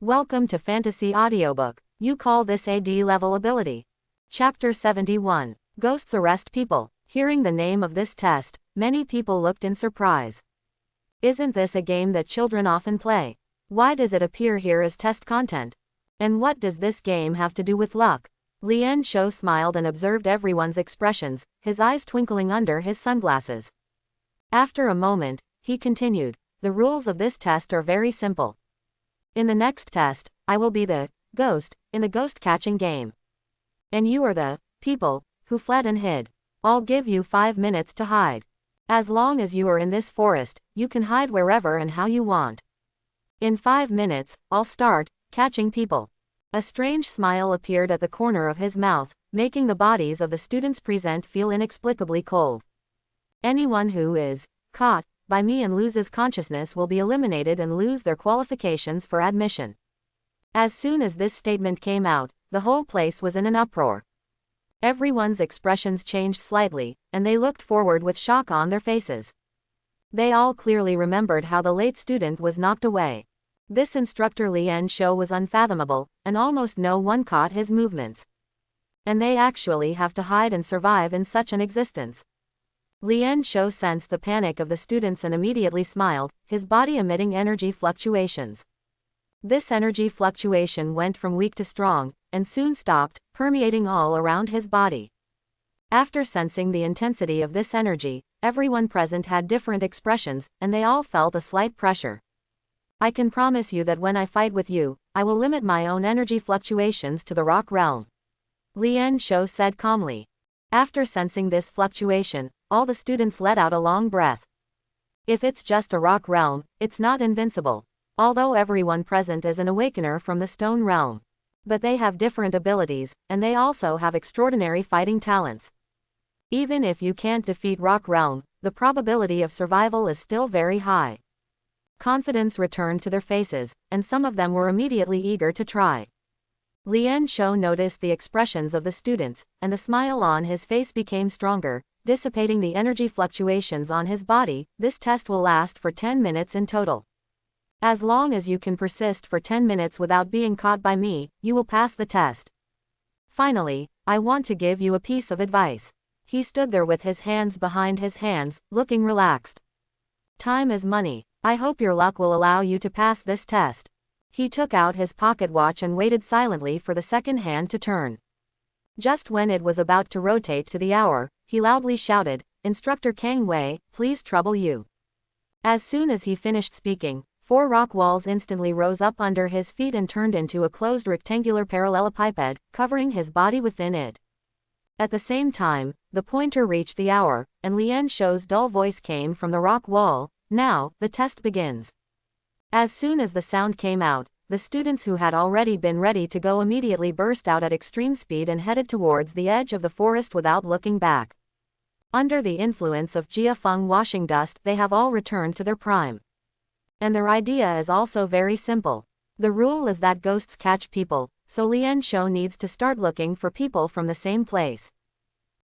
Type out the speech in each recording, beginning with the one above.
Welcome to Fantasy Audiobook. You call this a D-level ability. Chapter 71. Ghosts Arrest People. Hearing the name of this test, many people looked in surprise. Isn't this a game that children often play? Why does it appear here as test content? And what does this game have to do with luck? Lien Shou smiled and observed everyone's expressions, his eyes twinkling under his sunglasses. After a moment, he continued, "The rules of this test are very simple. In the next test, I will be the ghost in the ghost catching game. And you are the people who fled and hid. I'll give you 5 minutes to hide. As long as you are in this forest, you can hide wherever and how you want. In 5 minutes, I'll start catching people." A strange smile appeared at the corner of his mouth, making the bodies of the students present feel inexplicably cold. Anyone who is caught by me and loses consciousness will be eliminated and lose their qualifications for admission. As soon as this statement came out, the whole place was in an uproar. Everyone's expressions changed slightly, and they looked forward with shock on their faces. They all clearly remembered how the late student was knocked away. This instructor Lien Shou was unfathomable, and almost no one caught his movements. And they actually have to hide and survive in such an existence. Lien Shou sensed the panic of the students and immediately smiled, his body emitting energy fluctuations. This energy fluctuation went from weak to strong, and soon stopped, permeating all around his body. After sensing the intensity of this energy, everyone present had different expressions, and they all felt a slight pressure. "I can promise you that when I fight with you, I will limit my own energy fluctuations to the rock realm," Lien Shou said calmly. After sensing this fluctuation, all the students let out a long breath. If it's just a rock realm, it's not invincible. Although everyone present is an awakener from the stone realm. But they have different abilities, and they also have extraordinary fighting talents. Even if you can't defeat rock realm, the probability of survival is still very high. Confidence returned to their faces, and some of them were immediately eager to try. Lien Shou noticed the expressions of the students, and the smile on his face became stronger, dissipating the energy fluctuations on his body. "This test will last for 10 minutes in total. As long as you can persist for 10 minutes without being caught by me, you will pass the test. Finally, I want to give you a piece of advice." He stood there with his hands behind his hands, looking relaxed. "Time is money. I hope your luck will allow you to pass this test." He took out his pocket watch and waited silently for the second hand to turn. Just when it was about to rotate to the hour, he loudly shouted, "Instructor Kang Wei, please trouble you." As soon as he finished speaking, 4 rock walls instantly rose up under his feet and turned into a closed rectangular parallelepiped, covering his body within it. At the same time, the pointer reached the hour, and Lien Shou's dull voice came from the rock wall, "Now, the test begins." As soon as the sound came out, the students who had already been ready to go immediately burst out at extreme speed and headed towards the edge of the forest without looking back. Under the influence of Jia Feng washing dust, they have all returned to their prime. And their idea is also very simple. The rule is that ghosts catch people, so Lien Shou needs to start looking for people from the same place.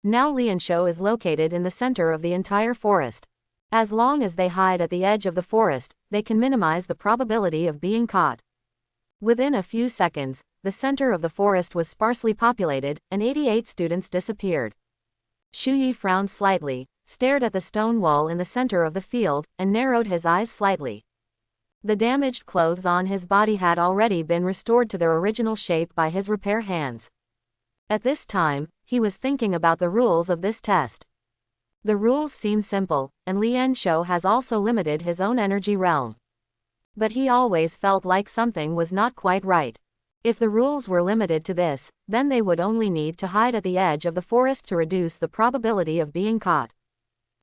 Now Lien Shou is located in the center of the entire forest. As long as they hide at the edge of the forest, they can minimize the probability of being caught. Within a few seconds, the center of the forest was sparsely populated, and 88 students disappeared. Shu Yi frowned slightly, stared at the stone wall in the center of the field, and narrowed his eyes slightly. The damaged clothes on his body had already been restored to their original shape by his repair hands. At this time, he was thinking about the rules of this test. The rules seem simple, and Lien Shou has also limited his own energy realm. But he always felt like something was not quite right. If the rules were limited to this, then they would only need to hide at the edge of the forest to reduce the probability of being caught.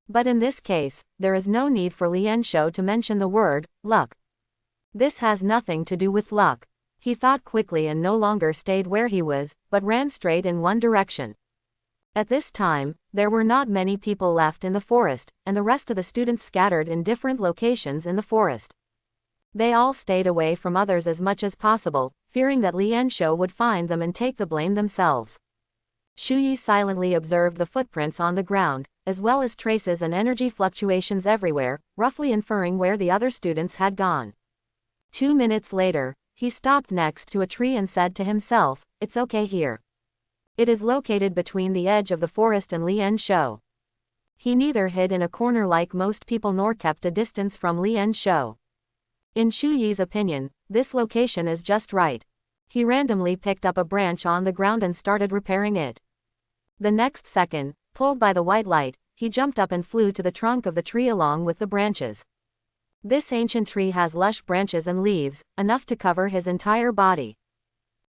But in this case, there is no need for Lien Shou to mention the word luck. This has nothing to do with luck. He thought quickly and no longer stayed where he was, but ran straight in one direction. At this time, there were not many people left in the forest, and the rest of the students scattered in different locations in the forest. They all stayed away from others as much as possible, fearing that Lien Shou would find them and take the blame themselves. Shu Yi silently observed the footprints on the ground, as well as traces and energy fluctuations everywhere, roughly inferring where the other students had gone. 2 minutes later, He stopped next to a tree and said to himself, "It's okay here." It is located between the edge of the forest and Lian Shou. He neither hid in a corner like most people nor kept a distance from Lian Shou. In Shu Yi's opinion, this location is just right. He randomly picked up a branch on the ground and started repairing it. The next second, pulled by the white light, he jumped up and flew to the trunk of the tree along with the branches. This ancient tree has lush branches and leaves, enough to cover his entire body.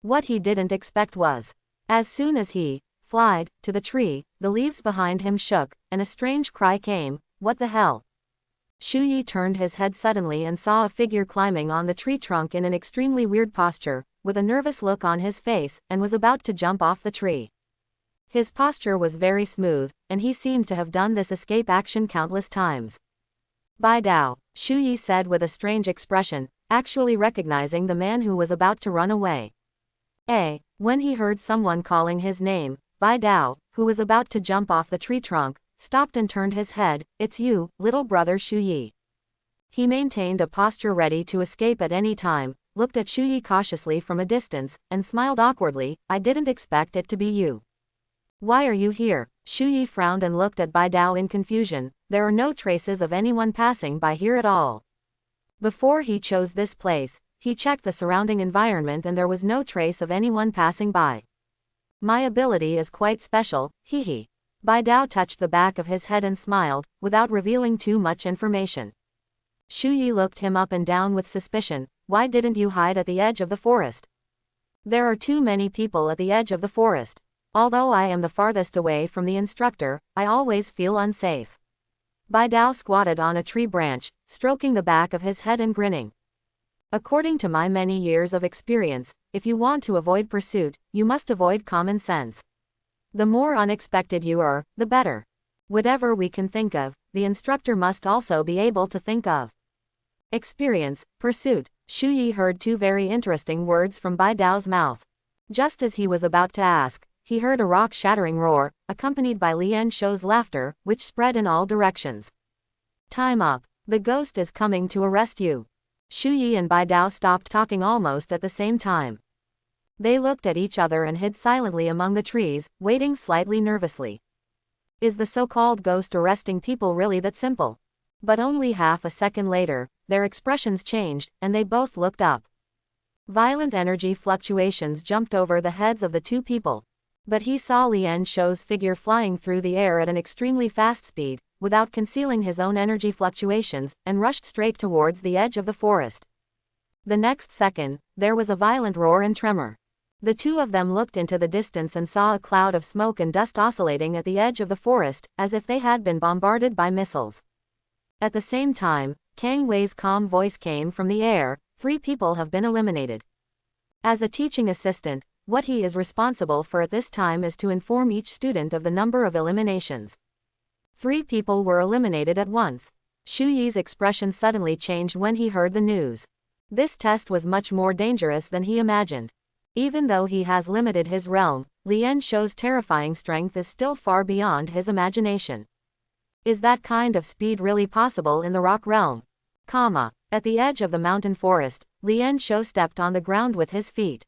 What he didn't expect was, as soon as he flied to the tree, the leaves behind him shook, and a strange cry came, "What the hell?" Shu Yi turned his head suddenly and saw a figure climbing on the tree trunk in an extremely weird posture, with a nervous look on his face, and was about to jump off the tree. His posture was very smooth, and he seemed to have done this escape action countless times. "Bai Dao," Shu Yi said with a strange expression, actually recognizing the man who was about to run away. When he heard someone calling his name, Bai Dao, who was about to jump off the tree trunk, stopped and turned his head. "It's you, little brother Shu Yi." He maintained a posture ready to escape at any time, looked at Shu Yi cautiously from a distance, and smiled awkwardly. "I didn't expect it to be you. Why are you here?" Shu Yi frowned and looked at Bai Dao in confusion. There are no traces of anyone passing by here at all. Before he chose this place, he checked the surrounding environment and there was no trace of anyone passing by. "My ability is quite special, hee. Bai Dao touched the back of his head and smiled, without revealing too much information. Shu Yi looked him up and down with suspicion. "Why didn't you hide at the edge of the forest?" "There are too many people at the edge of the forest. Although I am the farthest away from the instructor, I always feel unsafe." Bai Dao squatted on a tree branch, stroking the back of his head and grinning. "According to my many years of experience, if you want to avoid pursuit, you must avoid common sense. The more unexpected you are, the better. Whatever we can think of, the instructor must also be able to think of." Experience, pursuit. Shu Yi heard two very interesting words from Bai Dao's mouth. Just as he was about to ask, he heard a rock-shattering roar, accompanied by Lian Shou's laughter, which spread in all directions. "Time up. The ghost is coming to arrest you." Shu Yi and Bai Dao stopped talking almost at the same time. They looked at each other and hid silently among the trees, waiting slightly nervously. Is the so-called ghost arresting people really that simple? But only half a second later, their expressions changed, and they both looked up. Violent energy fluctuations jumped over the heads of the two people. But he saw Lian Shou's figure flying through the air at an extremely fast speed, without concealing his own energy fluctuations, and rushed straight towards the edge of the forest. The next second, there was a violent roar and tremor. The two of them looked into the distance and saw a cloud of smoke and dust oscillating at the edge of the forest, as if they had been bombarded by missiles. At the same time, Kang Wei's calm voice came from the air. 3 people have been eliminated. As a teaching assistant, what he is responsible for at this time is to inform each student of the number of eliminations. 3 people were eliminated at once. Shu Yi's expression suddenly changed when he heard the news. This test was much more dangerous than he imagined. Even though he has limited his realm, Lian Shou's terrifying strength is still far beyond his imagination. Is that kind of speed really possible in the rock realm? At the edge of the mountain forest, Lian Shou stepped on the ground with his feet.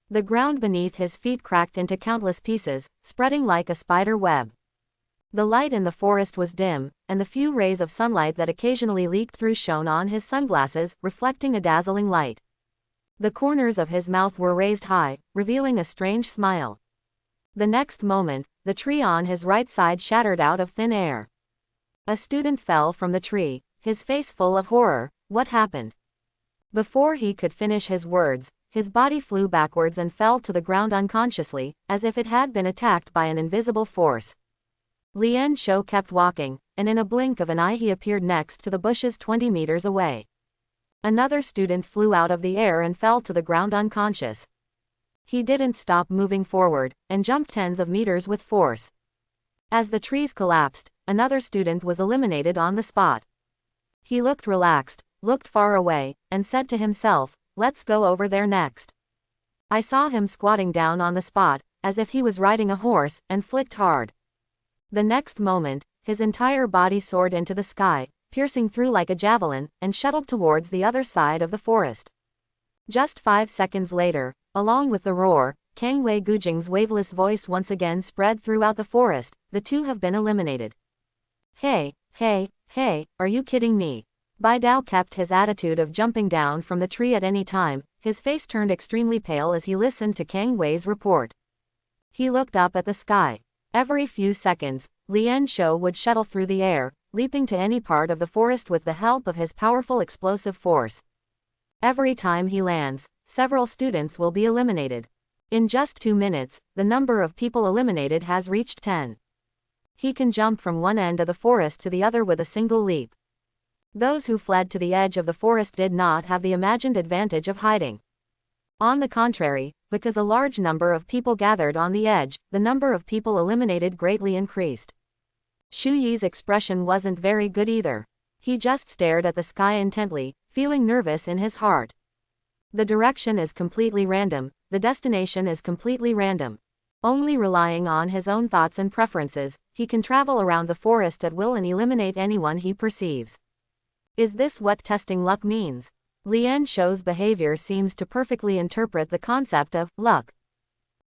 The ground beneath his feet cracked into countless pieces, spreading like a spider web. The light in the forest was dim, and the few rays of sunlight that occasionally leaked through shone on his sunglasses, reflecting a dazzling light. The corners of his mouth were raised high, revealing a strange smile. The next moment, the tree on his right side shattered out of thin air. A student fell from the tree, his face full of horror. What happened? Before he could finish his words, his body flew backwards and fell to the ground unconsciously, as if it had been attacked by an invisible force. Lian Shou kept walking, and in a blink of an eye he appeared next to the bushes 20 meters away. Another student flew out of the air and fell to the ground unconscious. He didn't stop moving forward, and jumped tens of meters with force. As the trees collapsed, another student was eliminated on the spot. He looked relaxed, looked far away, and said to himself, "Let's go over there next." I saw him squatting down on the spot, as if he was riding a horse, and flicked hard. The next moment, his entire body soared into the sky, piercing through like a javelin, and shuttled towards the other side of the forest. Just 5 seconds later, along with the roar, Kang Wei Gujing's waveless voice once again spread throughout the forest. The two have been eliminated. Hey, are you kidding me? Bai Dao kept his attitude of jumping down from the tree at any time. His face turned extremely pale as he listened to Kang Wei's report. He looked up at the sky. Every few seconds, Lian Shou would shuttle through the air, leaping to any part of the forest with the help of his powerful explosive force. Every time he lands, several students will be eliminated. In just 2 minutes, the number of people eliminated has reached 10. He can jump from one end of the forest to the other with a single leap. Those who fled to the edge of the forest did not have the imagined advantage of hiding. On the contrary, because a large number of people gathered on the edge, the number of people eliminated greatly increased. Shu Yi's expression wasn't very good either. He just stared at the sky intently, feeling nervous in his heart. The direction is completely random, the destination is completely random. Only relying on his own thoughts and preferences, he can travel around the forest at will and eliminate anyone he perceives. Is this what testing luck means? Lian Shou's behavior seems to perfectly interpret the concept of luck.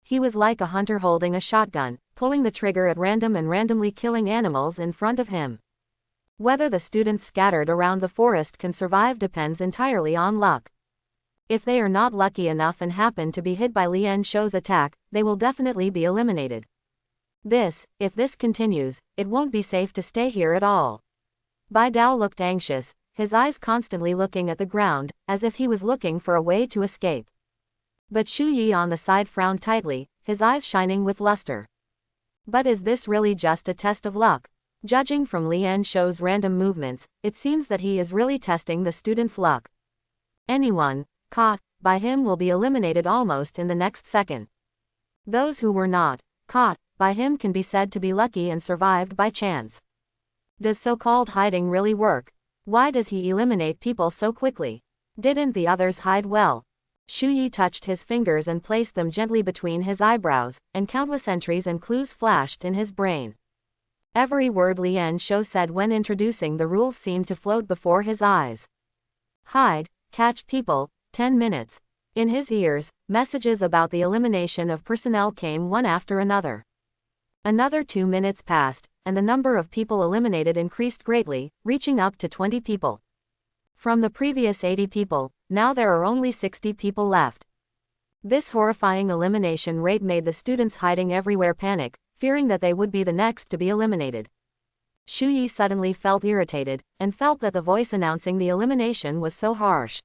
He was like a hunter holding a shotgun, pulling the trigger at random and randomly killing animals in front of him. Whether the students scattered around the forest can survive depends entirely on luck. If they are not lucky enough and happen to be hit by Lian Shou's attack, they will definitely be eliminated. If this continues, it won't be safe to stay here at all. Bai Dao looked anxious, his eyes constantly looking at the ground, as if he was looking for a way to escape. But Shu Yi on the side frowned tightly, his eyes shining with luster. But is this really just a test of luck? Judging from Lian Shou's random movements, it seems that he is really testing the student's luck. Anyone caught by him will be eliminated almost in the next second. Those who were not caught by him can be said to be lucky and survived by chance. Does so-called hiding really work? Why does he eliminate people so quickly? Didn't the others hide well? Shu Yi touched his fingers and placed them gently between his eyebrows, and countless entries and clues flashed in his brain. Every word Lian Shou said when introducing the rules seemed to float before his eyes. Hide, catch people, 10 minutes. In his ears, messages about the elimination of personnel came one after another. Another 2 minutes passed, and the number of people eliminated increased greatly, reaching up to 20 people. From the previous 80 people, now there are only 60 people left. This horrifying elimination rate made the students hiding everywhere panic, fearing that they would be the next to be eliminated. Shu Yi suddenly felt irritated, and felt that the voice announcing the elimination was so harsh.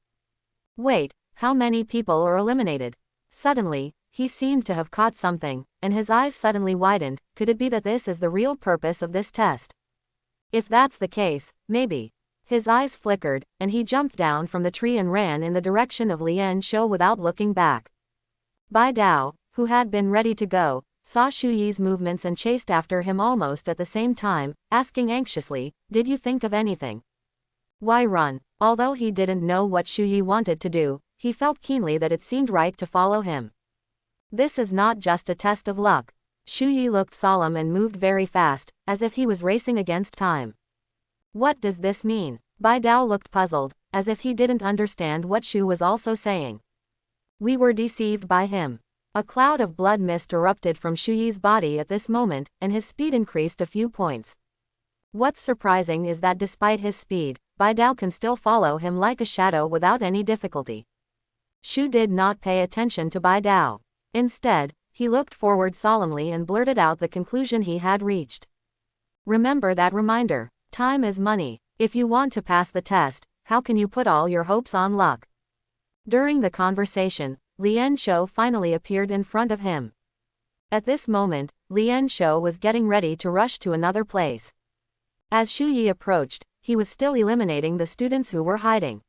Wait, how many people are eliminated? Suddenly, he seemed to have caught something, and his eyes suddenly widened. Could it be that this is the real purpose of this test? If that's the case, maybe. His eyes flickered, and he jumped down from the tree and ran in the direction of Lian Shou without looking back. Bai Dao, who had been ready to go, saw Shu Yi's movements and chased after him almost at the same time, asking anxiously, "Did you think of anything? Why run?" Although he didn't know what Shu Yi wanted to do, he felt keenly that it seemed right to follow him. This is not just a test of luck. Shu Yi looked solemn and moved very fast, as if he was racing against time. What does this mean? Bai Dao looked puzzled, as if he didn't understand what Shu was also saying. We were deceived by him. A cloud of blood mist erupted from Shu Yi's body at this moment, and his speed increased a few points. What's surprising is that despite his speed, Bai Dao can still follow him like a shadow without any difficulty. Shu did not pay attention to Bai Dao. Instead, he looked forward solemnly and blurted out the conclusion he had reached. Remember that reminder. Time is money. If you want to pass the test, how can you put all your hopes on luck? During the conversation, Lian Shou finally appeared in front of him. At this moment, Lian Shou was getting ready to rush to another place. As Shu Yi approached, he was still eliminating the students who were hiding.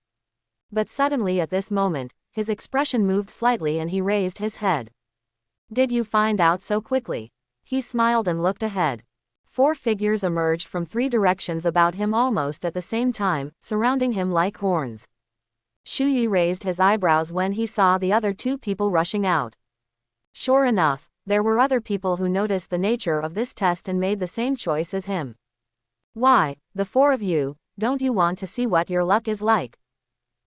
But suddenly at this moment, his expression moved slightly and he raised his head. Did you find out so quickly? He smiled and looked ahead. 4 figures emerged from 3 directions about him almost at the same time, surrounding him like horns. Shu Yi raised his eyebrows when he saw the other 2 people rushing out. Sure enough, there were other people who noticed the nature of this test and made the same choice as him. Why, the 4 of you, don't you want to see what your luck is like?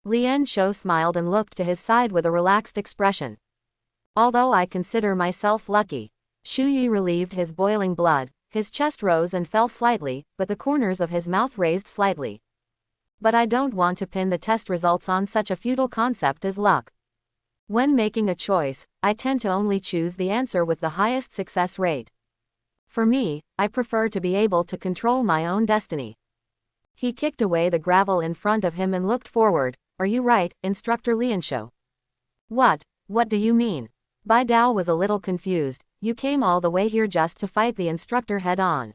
Lian Shou smiled and looked to his side with a relaxed expression. Although I consider myself lucky. Shu Yi relieved his boiling blood, his chest rose and fell slightly, but the corners of his mouth raised slightly. But I don't want to pin the test results on such a futile concept as luck. When making a choice, I tend to only choose the answer with the highest success rate. For me, I prefer to be able to control my own destiny. He kicked away the gravel in front of him and looked forward. Are you right, Instructor Liansho? What do you mean? Bai Dao was a little confused. You came all the way here just to fight the instructor head on.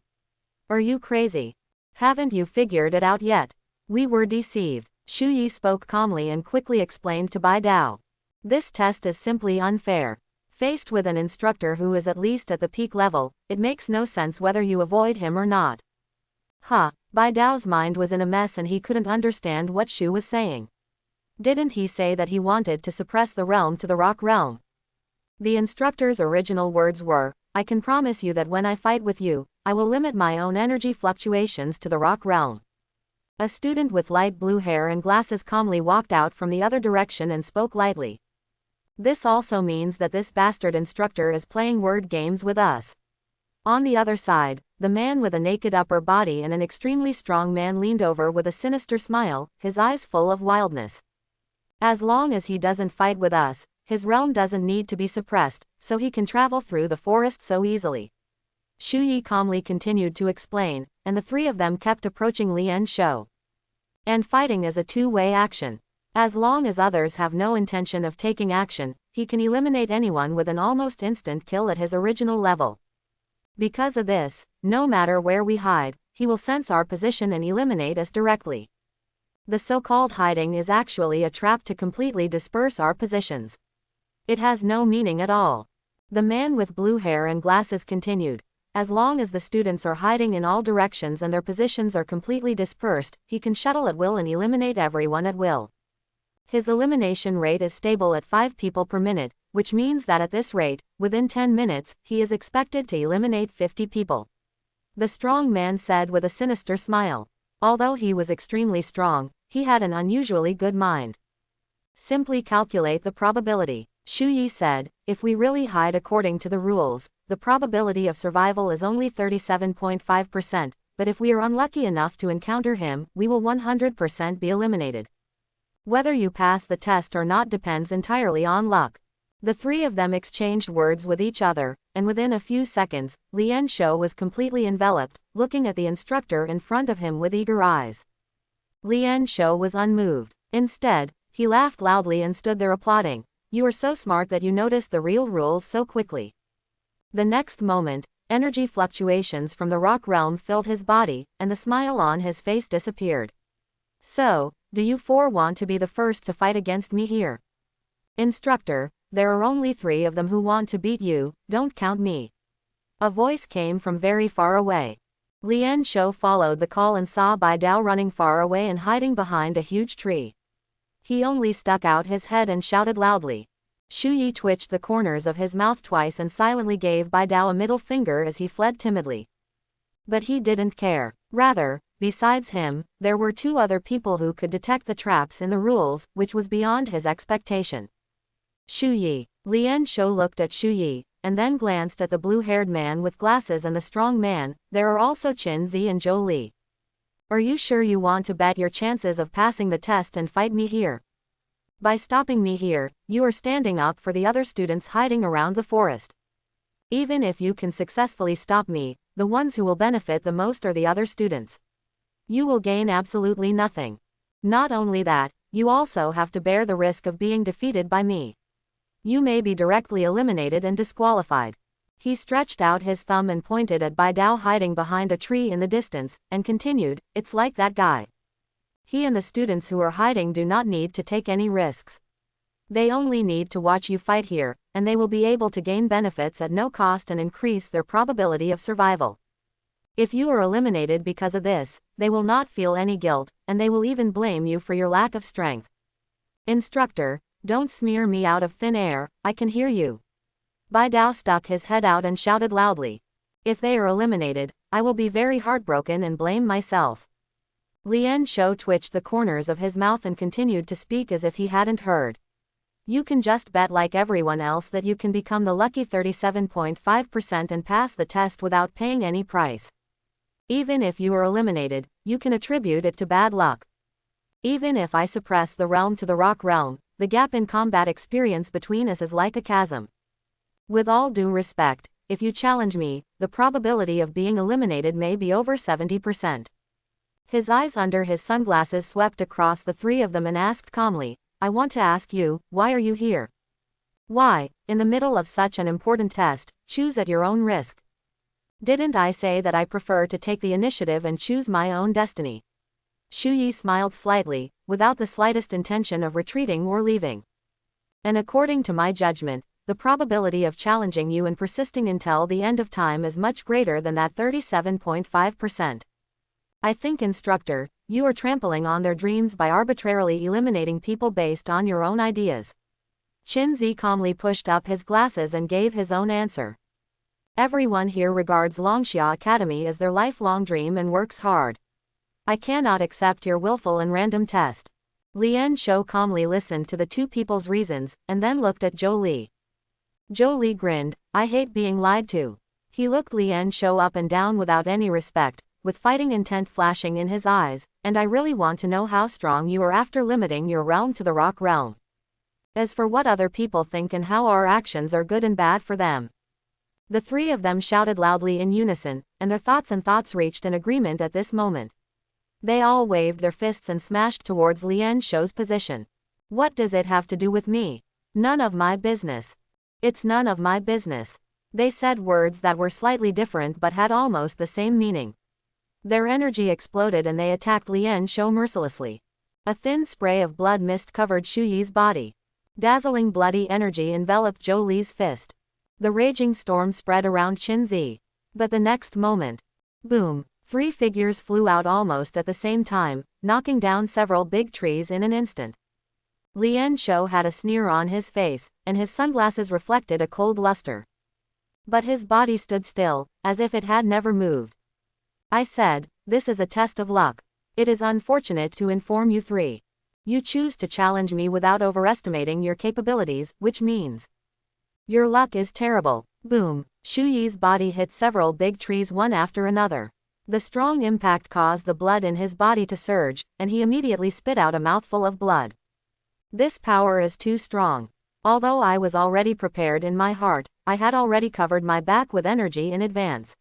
Are you crazy? Haven't you figured it out yet? We were deceived. Shu Yi spoke calmly and quickly explained to Bai Dao. This test is simply unfair. Faced with an instructor who is at least at the peak level, it makes no sense whether you avoid him or not. Bai Dao's mind was in a mess and he couldn't understand what Shu was saying. Didn't he say that he wanted to suppress the realm to the rock realm? The instructor's original words were, I can promise you that when I fight with you, I will limit my own energy fluctuations to the rock realm. A student with light blue hair and glasses calmly walked out from the other direction and spoke lightly. This also means that this bastard instructor is playing word games with us. On the other side, the man with a naked upper body and an extremely strong man leaned over with a sinister smile, his eyes full of wildness. As long as he doesn't fight with us, his realm doesn't need to be suppressed, so he can travel through the forest so easily. Shu Yi calmly continued to explain, and the three of them kept approaching Lian Shou. And fighting is a two-way action. As long as others have no intention of taking action, he can eliminate anyone with an almost instant kill at his original level. Because of this, no matter where we hide, he will sense our position and eliminate us directly. The so-called hiding is actually a trap to completely disperse our positions. It has no meaning at all. The man with blue hair and glasses continued. As long as the students are hiding in all directions and their positions are completely dispersed, he can shuttle at will and eliminate everyone at will. His elimination rate is stable at 5 people per minute, which means that at this rate, within 10 minutes, he is expected to eliminate 50 people. The strong man said with a sinister smile. Although he was extremely strong, he had an unusually good mind. Simply calculate the probability. Shu Yi said, if we really hide according to the rules, the probability of survival is only 37.5%, but if we are unlucky enough to encounter him, we will 100% be eliminated. Whether you pass the test or not depends entirely on luck. The three of them exchanged words with each other, and within a few seconds, Lian Shou was completely enveloped, looking at the instructor in front of him with eager eyes. Lian Shou was unmoved. Instead, he laughed loudly and stood there applauding. You are so smart that you noticed the real rules so quickly. The next moment, energy fluctuations from the rock realm filled his body, and the smile on his face disappeared. So, do you four want to be the first to fight against me here? Instructor, there are only 3 of them who want to beat you, don't count me. A voice came from very far away. Lian Shou followed the call and saw Bai Dao running far away and hiding behind a huge tree. He only stuck out his head and shouted loudly. Shu Yi twitched the corners of his mouth twice and silently gave Bai Dao a middle finger as he fled timidly. But he didn't care. Rather, besides him, there were 2 other people who could detect the traps in the rules, which was beyond his expectation. Shu Yi. Lian Shou looked at Shu Yi, and then glanced at the blue-haired man with glasses and the strong man. There are also Qin Zi and Zhou Li. Are you sure you want to bet your chances of passing the test and fight me here? By stopping me here, you are standing up for the other students hiding around the forest. Even if you can successfully stop me, the ones who will benefit the most are the other students. You will gain absolutely nothing. Not only that, you also have to bear the risk of being defeated by me. You may be directly eliminated and disqualified. He stretched out his thumb and pointed at Bai Dao hiding behind a tree in the distance, and continued, it's like that guy. He and the students who are hiding do not need to take any risks. They only need to watch you fight here, and they will be able to gain benefits at no cost and increase their probability of survival. If you are eliminated because of this, they will not feel any guilt, and they will even blame you for your lack of strength. Instructor, don't smear me out of thin air, I can hear you. Bai Dao stuck his head out and shouted loudly. If they are eliminated, I will be very heartbroken and blame myself. Lien Shou twitched the corners of his mouth and continued to speak as if he hadn't heard. You can just bet like everyone else that you can become the lucky 37.5% and pass the test without paying any price. Even if you are eliminated, you can attribute it to bad luck. Even if I suppress the realm to the rock realm, the gap in combat experience between us is like a chasm. With all due respect, if you challenge me, the probability of being eliminated may be over 70%. His eyes under his sunglasses swept across the three of them and asked calmly, I want to ask you, why are you here? Why, in the middle of such an important test, choose at your own risk? Didn't I say that I prefer to take the initiative and choose my own destiny? Shu Yi smiled slightly, without the slightest intention of retreating or leaving. And according to my judgment, the probability of challenging you and persisting until the end of time is much greater than that 37.5%. I think, instructor, you are trampling on their dreams by arbitrarily eliminating people based on your own ideas. Qin Zi calmly pushed up his glasses and gave his own answer. Everyone here regards Longxia Academy as their lifelong dream and works hard. I cannot accept your willful and random test. Lien Shou calmly listened to the two people's reasons, and then looked at Zhou Li. Zhou Li grinned, I hate being lied to. He looked Lien Shou up and down without any respect, with fighting intent flashing in his eyes, and I really want to know how strong you are after limiting your realm to the rock realm. As for what other people think and how our actions are good and bad for them. The three of them shouted loudly in unison, and their thoughts reached an agreement at this moment. They all waved their fists and smashed towards Lien Shou's position. What does it have to do with me? None of my business. It's none of my business. They said words that were slightly different but had almost the same meaning. Their energy exploded and they attacked Lien Shou mercilessly. A thin spray of blood mist covered Shu Yi's body. Dazzling bloody energy enveloped Zhou Li's fist. The raging storm spread around Qin Zi. But the next moment, boom, three figures flew out almost at the same time, knocking down several big trees in an instant. Lien Shou had a sneer on his face, and his sunglasses reflected a cold luster. But his body stood still, as if it had never moved. I said, this is a test of luck. It is unfortunate to inform you three. You choose to challenge me without overestimating your capabilities, which means your luck is terrible. Boom. Shu Yi's body hit several big trees one after another. The strong impact caused the blood in his body to surge, and he immediately spit out a mouthful of blood. This power is too strong. Although I was already prepared in my heart, I had already covered my back with energy in advance.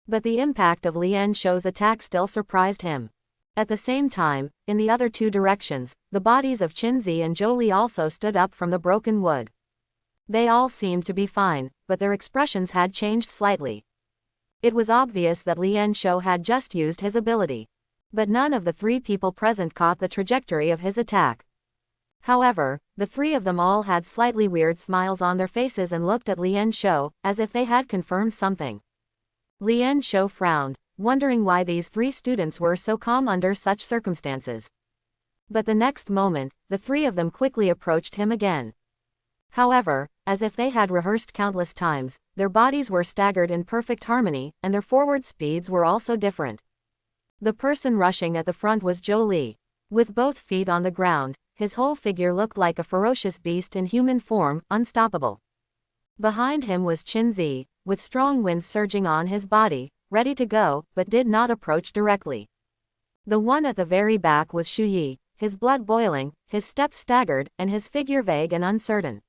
But the impact of Lien Shou's attack still surprised him. At the same time, in the other two directions, the bodies of Qin Zi and Zhou Li also stood up from the broken wood. They all seemed to be fine, but their expressions had changed slightly. It was obvious that Lien Shou had just used his ability. But none of the three people present caught the trajectory of his attack. However, the three of them all had slightly weird smiles on their faces and looked at Lien Shou, as if they had confirmed something. Lien Shou frowned, wondering why these three students were so calm under such circumstances. But the next moment, the three of them quickly approached him again. However, as if they had rehearsed countless times, their bodies were staggered in perfect harmony, and their forward speeds were also different. The person rushing at the front was Zhou Li. With both feet on the ground, his whole figure looked like a ferocious beast in human form, unstoppable. Behind him was Qin Zi, with strong winds surging on his body, ready to go, but did not approach directly. The one at the very back was Shu Yi, his blood boiling, his steps staggered, and his figure vague and uncertain.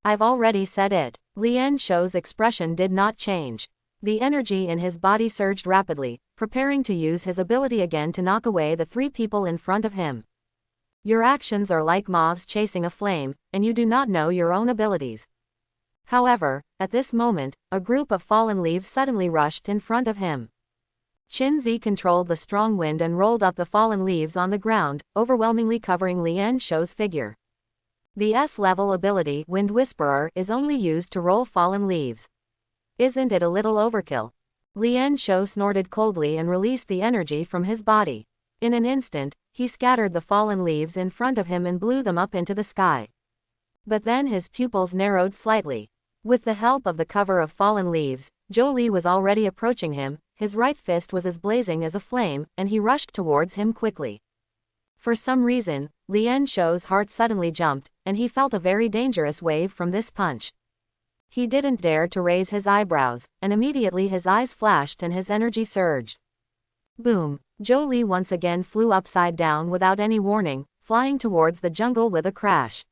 I've already said it. Lien Shou's expression did not change. The energy in his body surged rapidly, preparing to use his ability again to knock away the three people in front of him. Your actions are like moths chasing a flame, and you do not know your own abilities. However, at this moment, a group of fallen leaves suddenly rushed in front of him. Qin Zi controlled the strong wind and rolled up the fallen leaves on the ground, overwhelmingly covering Lien Shou's figure. The S-level ability, Wind Whisperer, is only used to roll fallen leaves. Isn't it a little overkill? Lien Shou snorted coldly and released the energy from his body. In an instant, he scattered the fallen leaves in front of him and blew them up into the sky. But then his pupils narrowed slightly. With the help of the cover of fallen leaves, Zhou Li was already approaching him, his right fist was as blazing as a flame, and he rushed towards him quickly. For some reason, Lien Shou's heart suddenly jumped, and he felt a very dangerous wave from this punch. He didn't dare to raise his eyebrows, and immediately his eyes flashed and his energy surged. Boom! Zhou Li once again flew upside down without any warning, flying towards the jungle with a crash.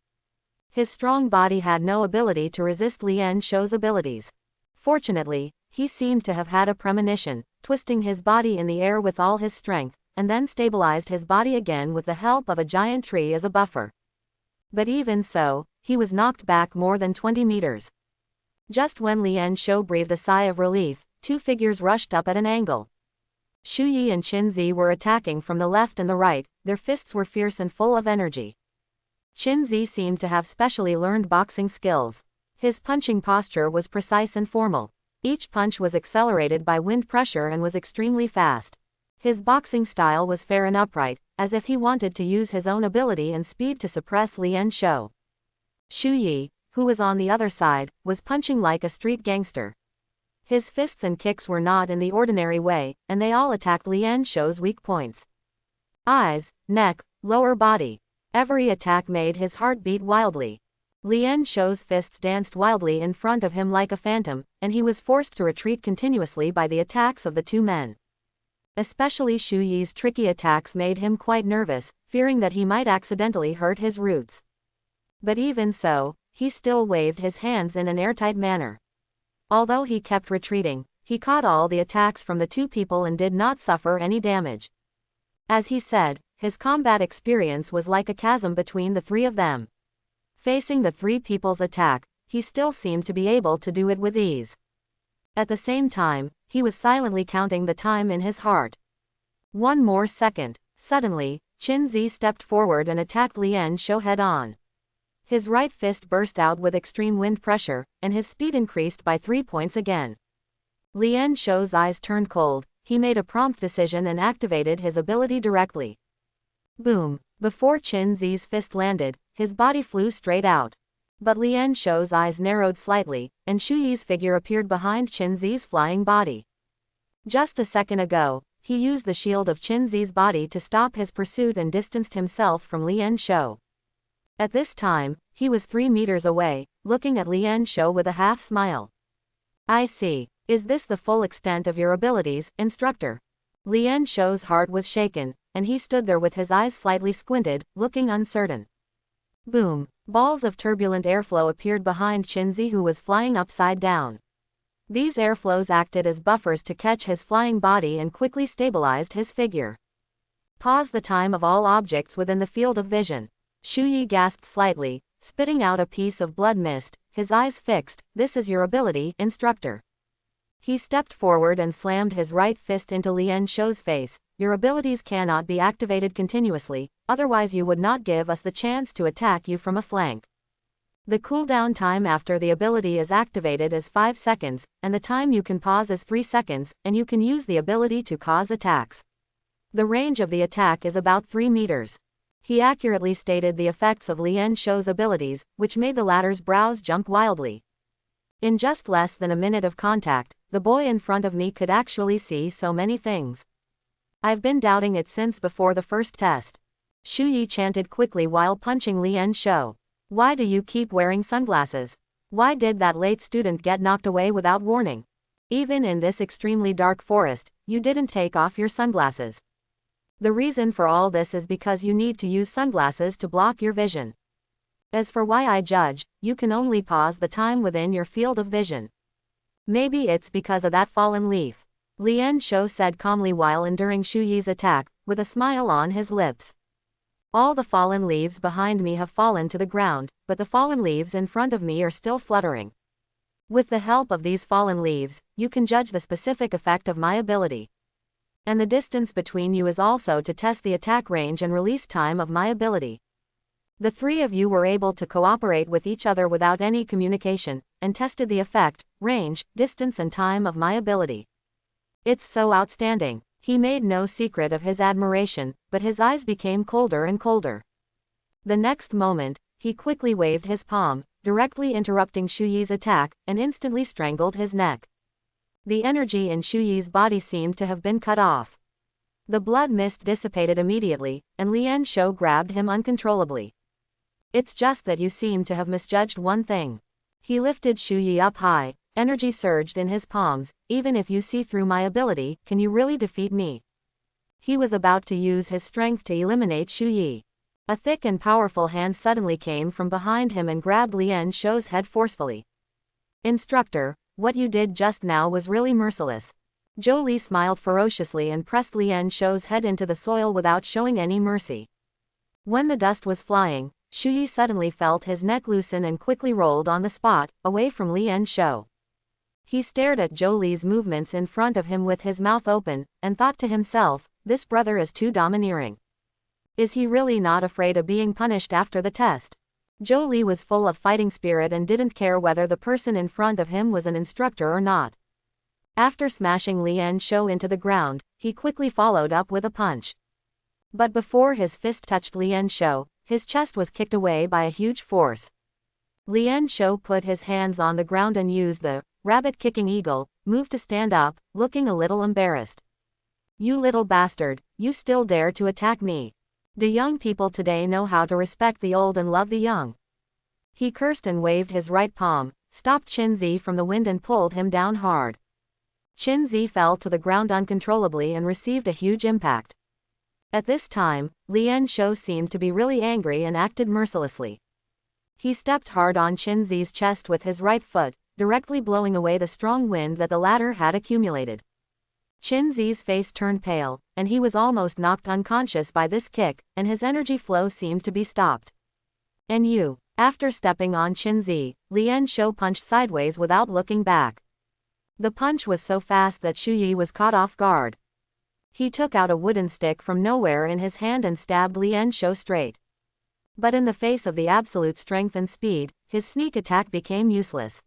His strong body had no ability to resist Lien Shou's abilities. Fortunately, he seemed to have had a premonition, twisting his body in the air with all his strength, and then stabilized his body again with the help of a giant tree as a buffer. But even so, he was knocked back more than 20 meters. Just when Lien Shou breathed a sigh of relief, two figures rushed up at an angle. Shu Yi and Qin Zi were attacking from the left and the right, their fists were fierce and full of energy. Qin Zi seemed to have specially learned boxing skills. His punching posture was precise and formal. Each punch was accelerated by wind pressure and was extremely fast. His boxing style was fair and upright, as if he wanted to use his own ability and speed to suppress Lien Shou. Shu Yi, who was on the other side, was punching like a street gangster. His fists and kicks were not in the ordinary way, and they all attacked Lien Shou's weak points. Eyes, neck, lower body. Every attack made his heart beat wildly. Lien Shou's fists danced wildly in front of him like a phantom, and he was forced to retreat continuously by the attacks of the two men. Especially Shu Yi's tricky attacks made him quite nervous, fearing that he might accidentally hurt his roots. But even so, he still waved his hands in an airtight manner. Although he kept retreating, he caught all the attacks from the two people and did not suffer any damage. As he said, his combat experience was like a chasm between the three of them. Facing the three people's attack, he still seemed to be able to do it with ease. At the same time, he was silently counting the time in his heart. One more second. Suddenly, Qin Zi stepped forward and attacked Lien Shou head-on. His right fist burst out with extreme wind pressure, and his speed increased by 3 points again. Lien Shou's eyes turned cold, he made a prompt decision and activated his ability directly. Boom! Before Qin Zi's fist landed, his body flew straight out. But Lien Shou's eyes narrowed slightly, and Shu Yi's figure appeared behind Qin Zi's flying body. Just a second ago, he used the shield of Qin Zi's body to stop his pursuit and distanced himself from Lien Shou. At this time, he was 3 meters away, looking at Lien Shou with a half-smile. I see. Is this the full extent of your abilities, instructor? Lien Shou's heart was shaken, and he stood there with his eyes slightly squinted, looking uncertain. Boom! Balls of turbulent airflow appeared behind Qin Zi, who was flying upside down. These airflows acted as buffers to catch his flying body and quickly stabilized his figure. Pause the time of all objects within the field of vision. Shu Yi gasped slightly, spitting out a piece of blood mist, his eyes fixed. This is your ability, instructor. He stepped forward and slammed his right fist into Lien Shou's face. Your abilities cannot be activated continuously, otherwise you would not give us the chance to attack you from a flank. The cooldown time after the ability is activated is 5 seconds, and the time you can pause is 3 seconds, and you can use the ability to cause attacks. The range of the attack is about 3 meters. He accurately stated the effects of Lien Shou's abilities, which made the latter's brows jump wildly. In just less than a minute of contact, the boy in front of me could actually see so many things. I've been doubting it since before the first test. Shu Yi chanted quickly while punching Lien Shou. Why do you keep wearing sunglasses? Why did that late student get knocked away without warning? Even in this extremely dark forest, you didn't take off your sunglasses. The reason for all this is because you need to use sunglasses to block your vision. As for why I judge, you can only pause the time within your field of vision. Maybe it's because of that fallen leaf. Lien Shou said calmly while enduring Shu Yi's attack, with a smile on his lips. All the fallen leaves behind me have fallen to the ground, but the fallen leaves in front of me are still fluttering. With the help of these fallen leaves, you can judge the specific effect of my ability. And the distance between you is also to test the attack range and release time of my ability. The three of you were able to cooperate with each other without any communication, and tested the effect, range, distance and time of my ability. It's so outstanding. He made no secret of his admiration, but his eyes became colder and colder. The next moment, he quickly waved his palm, directly interrupting Shu Yi's attack, and instantly strangled his neck. The energy in Shu Yi's body seemed to have been cut off. The blood mist dissipated immediately, and Lian Shou grabbed him uncontrollably. It's just that you seem to have misjudged one thing. He lifted Shu Yi up high, energy surged in his palms. Even if you see through my ability, can you really defeat me? He was about to use his strength to eliminate Shu Yi. A thick and powerful hand suddenly came from behind him and grabbed Lian Shou's head forcefully. Instructor, what you did just now was really merciless. Zhou Li smiled ferociously and pressed Lian Shou's head into the soil without showing any mercy. When the dust was flying, Shu Yi suddenly felt his neck loosen and quickly rolled on the spot, away from Lian Shou. He stared at Zhou Li's movements in front of him with his mouth open, and thought to himself, this brother is too domineering. Is he really not afraid of being punished after the test? Zhou Li was full of fighting spirit and didn't care whether the person in front of him was an instructor or not. After smashing Lian Shou into the ground, he quickly followed up with a punch. But before his fist touched Lian Shou, his chest was kicked away by a huge force. Lian Shou put his hands on the ground and used the rabbit-kicking eagle move to stand up, looking a little embarrassed. You little bastard, you still dare to attack me. Do young people today know how to respect the old and love the young? He cursed and waved his right palm, stopped Qinzi from the wind and pulled him down hard. Qinzi fell to the ground uncontrollably and received a huge impact. At this time, Lian Shou seemed to be really angry and acted mercilessly. He stepped hard on Qinzi's chest with his right foot, directly blowing away the strong wind that the latter had accumulated. Qinzi's face turned pale, and he was almost knocked unconscious by this kick, and his energy flow seemed to be stopped. And you, after stepping on Qinzi, Lian Shou punched sideways without looking back. The punch was so fast that Shu Yi was caught off guard. He took out a wooden stick from nowhere in his hand and stabbed Lian Shou straight. But in the face of the absolute strength and speed, his sneak attack became useless.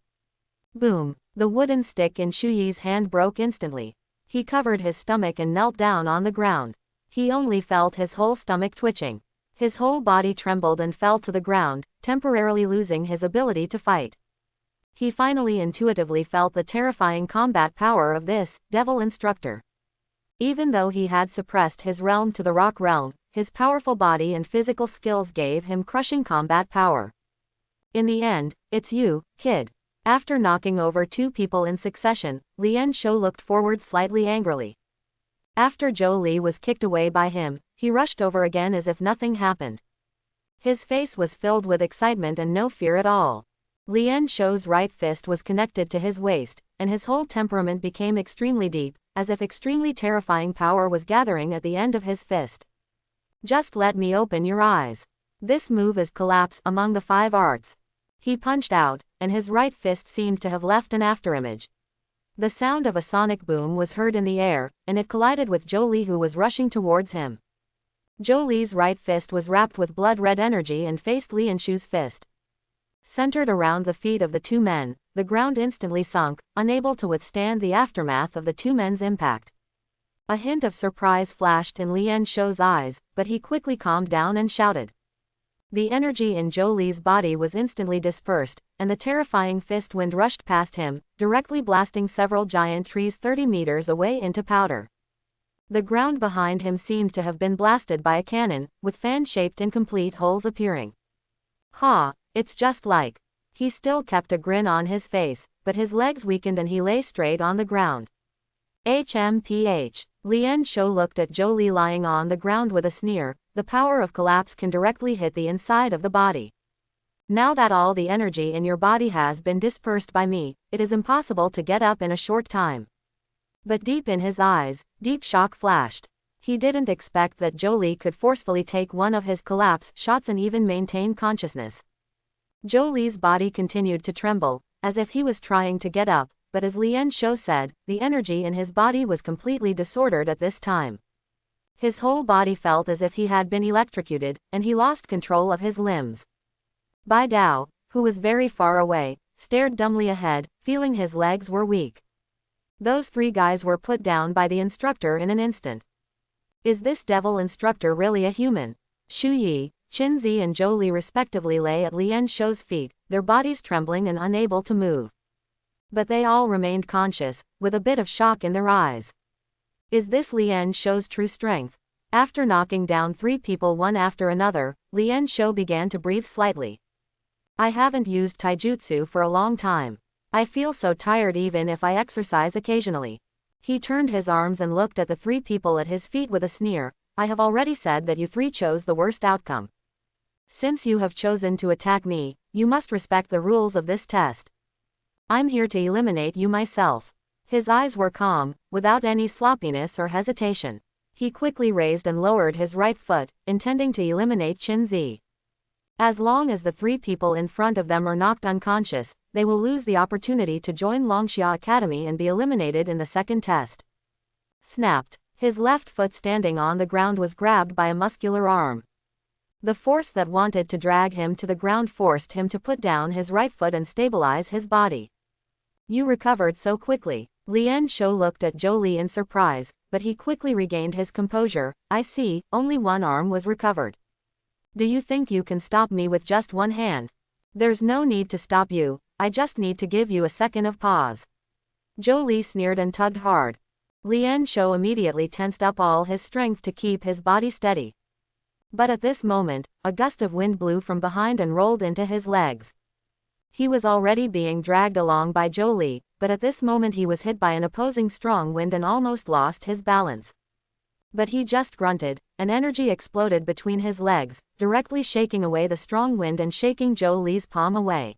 Boom! The wooden stick in Shu Yi's hand broke instantly. He covered his stomach and knelt down on the ground. He only felt his whole stomach twitching. His whole body trembled and fell to the ground, temporarily losing his ability to fight. He finally intuitively felt the terrifying combat power of this devil instructor. Even though he had suppressed his realm to the rock realm, his powerful body and physical skills gave him crushing combat power. In the end, it's you, kid. After knocking over two people in succession, Lian Shou looked forward slightly angrily. After Zhou Li was kicked away by him, he rushed over again as if nothing happened. His face was filled with excitement and no fear at all. Lian Shou's right fist was connected to his waist, and his whole temperament became extremely deep, as if extremely terrifying power was gathering at the end of his fist. Just let me open your eyes. This move is collapse among the 5 arts. He punched out, and his right fist seemed to have left an afterimage. The sound of a sonic boom was heard in the air, and it collided with Zhou Li, who was rushing towards him. Zhou Li's right fist was wrapped with blood-red energy and faced Lian Shou's fist. Centered around the feet of the two men, the ground instantly sunk, unable to withstand the aftermath of the two men's impact. A hint of surprise flashed in Lian Shou's eyes, but he quickly calmed down and shouted. The energy in Zhou Li's body was instantly dispersed, and the terrifying fist wind rushed past him, directly blasting several giant trees 30 meters away into powder. The ground behind him seemed to have been blasted by a cannon, with fan-shaped incomplete holes appearing. Ha! It's just like. He still kept a grin on his face, but his legs weakened and he lay straight on the ground. HMPH. Lian Shou looked at Zhou Li lying on the ground with a sneer. The power of collapse can directly hit the inside of the body. Now that all the energy in your body has been dispersed by me, it is impossible to get up in a short time. But deep in his eyes, deep shock flashed. He didn't expect that Zhou Li could forcefully take one of his collapse shots and even maintain consciousness. Zhou Li's body continued to tremble, as if he was trying to get up, but as Lian Shou said, the energy in his body was completely disordered at this time. His whole body felt as if he had been electrocuted, and he lost control of his limbs. Bai Dao, who was very far away, stared dumbly ahead, feeling his legs were weak. Those 3 guys were put down by the instructor in an instant. Is this devil instructor really a human? Shu Yi, Qinzi and Zhou Li respectively lay at Lian Shou's feet, their bodies trembling and unable to move. But they all remained conscious, with a bit of shock in their eyes. Is this Lien Shou's true strength? After knocking down 3 people one after another, Lien Shou began to breathe slightly. I haven't used taijutsu for a long time. I feel so tired even if I exercise occasionally. He turned his arms and looked at the 3 people at his feet with a sneer. I have already said that you 3 chose the worst outcome. Since you have chosen to attack me, you must respect the rules of this test. I'm here to eliminate you myself. His eyes were calm, without any sloppiness or hesitation. He quickly raised and lowered his right foot, intending to eliminate Qinzi. As long as the 3 people in front of them are knocked unconscious, they will lose the opportunity to join Longxia Academy and be eliminated in the second test. Snapped. His left foot standing on the ground was grabbed by a muscular arm. The force that wanted to drag him to the ground forced him to put down his right foot and stabilize his body. You recovered so quickly. Lien Shou looked at Zhou Li in surprise, but he quickly regained his composure. I see, only one arm was recovered. Do you think you can stop me with just one hand? There's no need to stop you, I just need to give you a second of pause. Zhou Li sneered and tugged hard. Lien Shou immediately tensed up all his strength to keep his body steady. But at this moment, a gust of wind blew from behind and rolled into his legs. He was already being dragged along by Zhou Li, but at this moment he was hit by an opposing strong wind and almost lost his balance. But he just grunted, and energy exploded between his legs, directly shaking away the strong wind and shaking Zhou Li's palm away.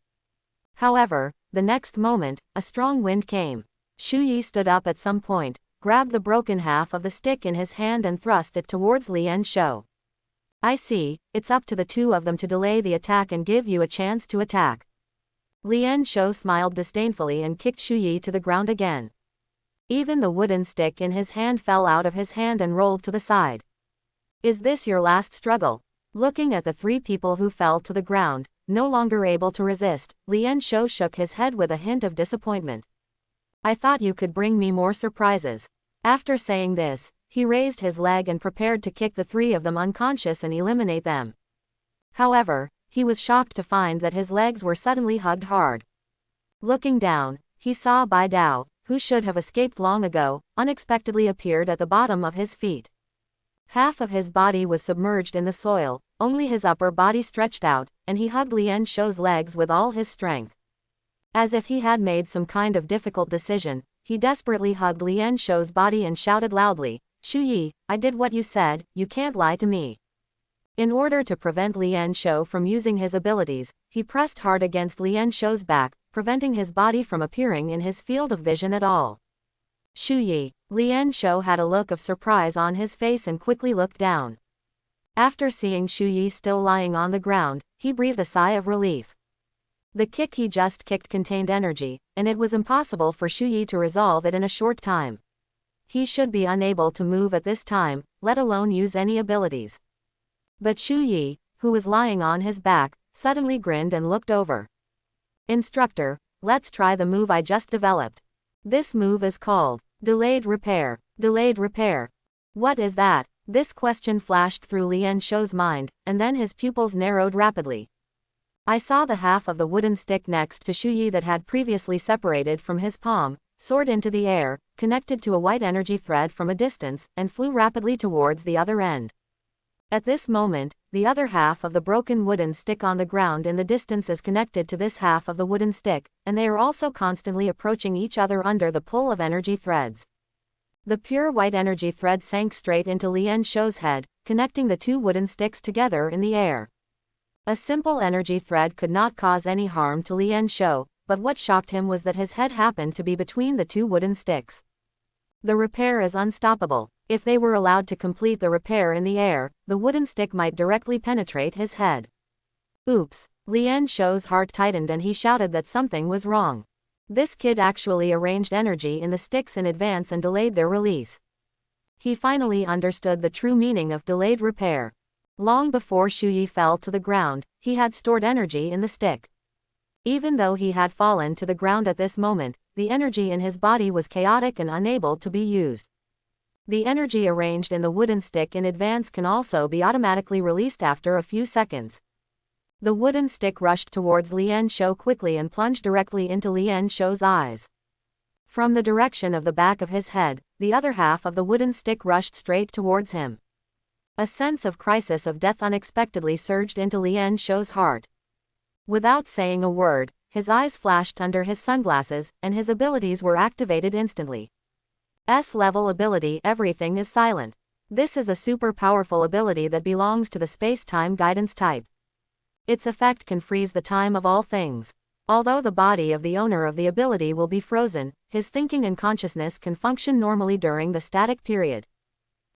However, the next moment, a strong wind came. Shu Yi stood up at some point, grabbed the broken half of the stick in his hand and thrust it towards Lien Shou. I see, it's up to the 2 of them to delay the attack and give you a chance to attack. Lien Shou smiled disdainfully and kicked Shu Yi to the ground again. Even the wooden stick in his hand fell out of his hand and rolled to the side. Is this your last struggle? Looking at the 3 people who fell to the ground, no longer able to resist, Lien Shou shook his head with a hint of disappointment. I thought you could bring me more surprises. After saying this, he raised his leg and prepared to kick the 3 of them unconscious and eliminate them. However, he was shocked to find that his legs were suddenly hugged hard. Looking down, he saw Bai Dao, who should have escaped long ago, unexpectedly appeared at the bottom of his feet. Half of his body was submerged in the soil, only his upper body stretched out, and he hugged Lien Shou's legs with all his strength. As if he had made some kind of difficult decision, he desperately hugged Lien Shou's body and shouted loudly, Shu Yi, I did what you said, you can't lie to me. In order to prevent Lien Shou from using his abilities, he pressed hard against Lien Shou's back, preventing his body from appearing in his field of vision at all. Shu Yi. Lien Shou had a look of surprise on his face and quickly looked down. After seeing Shu Yi still lying on the ground, he breathed a sigh of relief. The kick he just kicked contained energy, and it was impossible for Shu Yi to resolve it in a short time. He should be unable to move at this time, let alone use any abilities. But Shu Yi, who was lying on his back, suddenly grinned and looked over. Instructor, let's try the move I just developed. This move is called Delayed Repair. Delayed Repair. What is that? This question flashed through Lien Shou's mind, and then his pupils narrowed rapidly. I saw the half of the wooden stick next to Shu Yi that had previously separated from his palm, soared into the air, connected to a white energy thread from a distance, and flew rapidly towards the other end. At this moment, the other half of the broken wooden stick on the ground in the distance is connected to this half of the wooden stick, and they are also constantly approaching each other under the pull of energy threads. The pure white energy thread sank straight into Lien Shou's head, connecting the 2 wooden sticks together in the air. A simple energy thread could not cause any harm to Lien Shou, but what shocked him was that his head happened to be between the 2 wooden sticks. The repair is unstoppable. If they were allowed to complete the repair in the air, the wooden stick might directly penetrate his head. Oops. Lien Shou's heart tightened and he shouted that something was wrong. This kid actually arranged energy in the sticks in advance and delayed their release. He finally understood the true meaning of delayed repair. Long before Shu Yi fell to the ground, he had stored energy in the stick. Even though he had fallen to the ground at this moment, the energy in his body was chaotic and unable to be used. The energy arranged in the wooden stick in advance can also be automatically released after a few seconds. The wooden stick rushed towards Lian Shou quickly and plunged directly into Lian Shou's eyes. From the direction of the back of his head, the other half of the wooden stick rushed straight towards him. A sense of crisis of death unexpectedly surged into Lian Shou's heart. Without saying a word, his eyes flashed under his sunglasses, and his abilities were activated instantly. S-level ability, everything is silent. This is a super powerful ability that belongs to the space-time guidance type. Its effect can freeze the time of all things. Although the body of the owner of the ability will be frozen, his thinking and consciousness can function normally during the static period.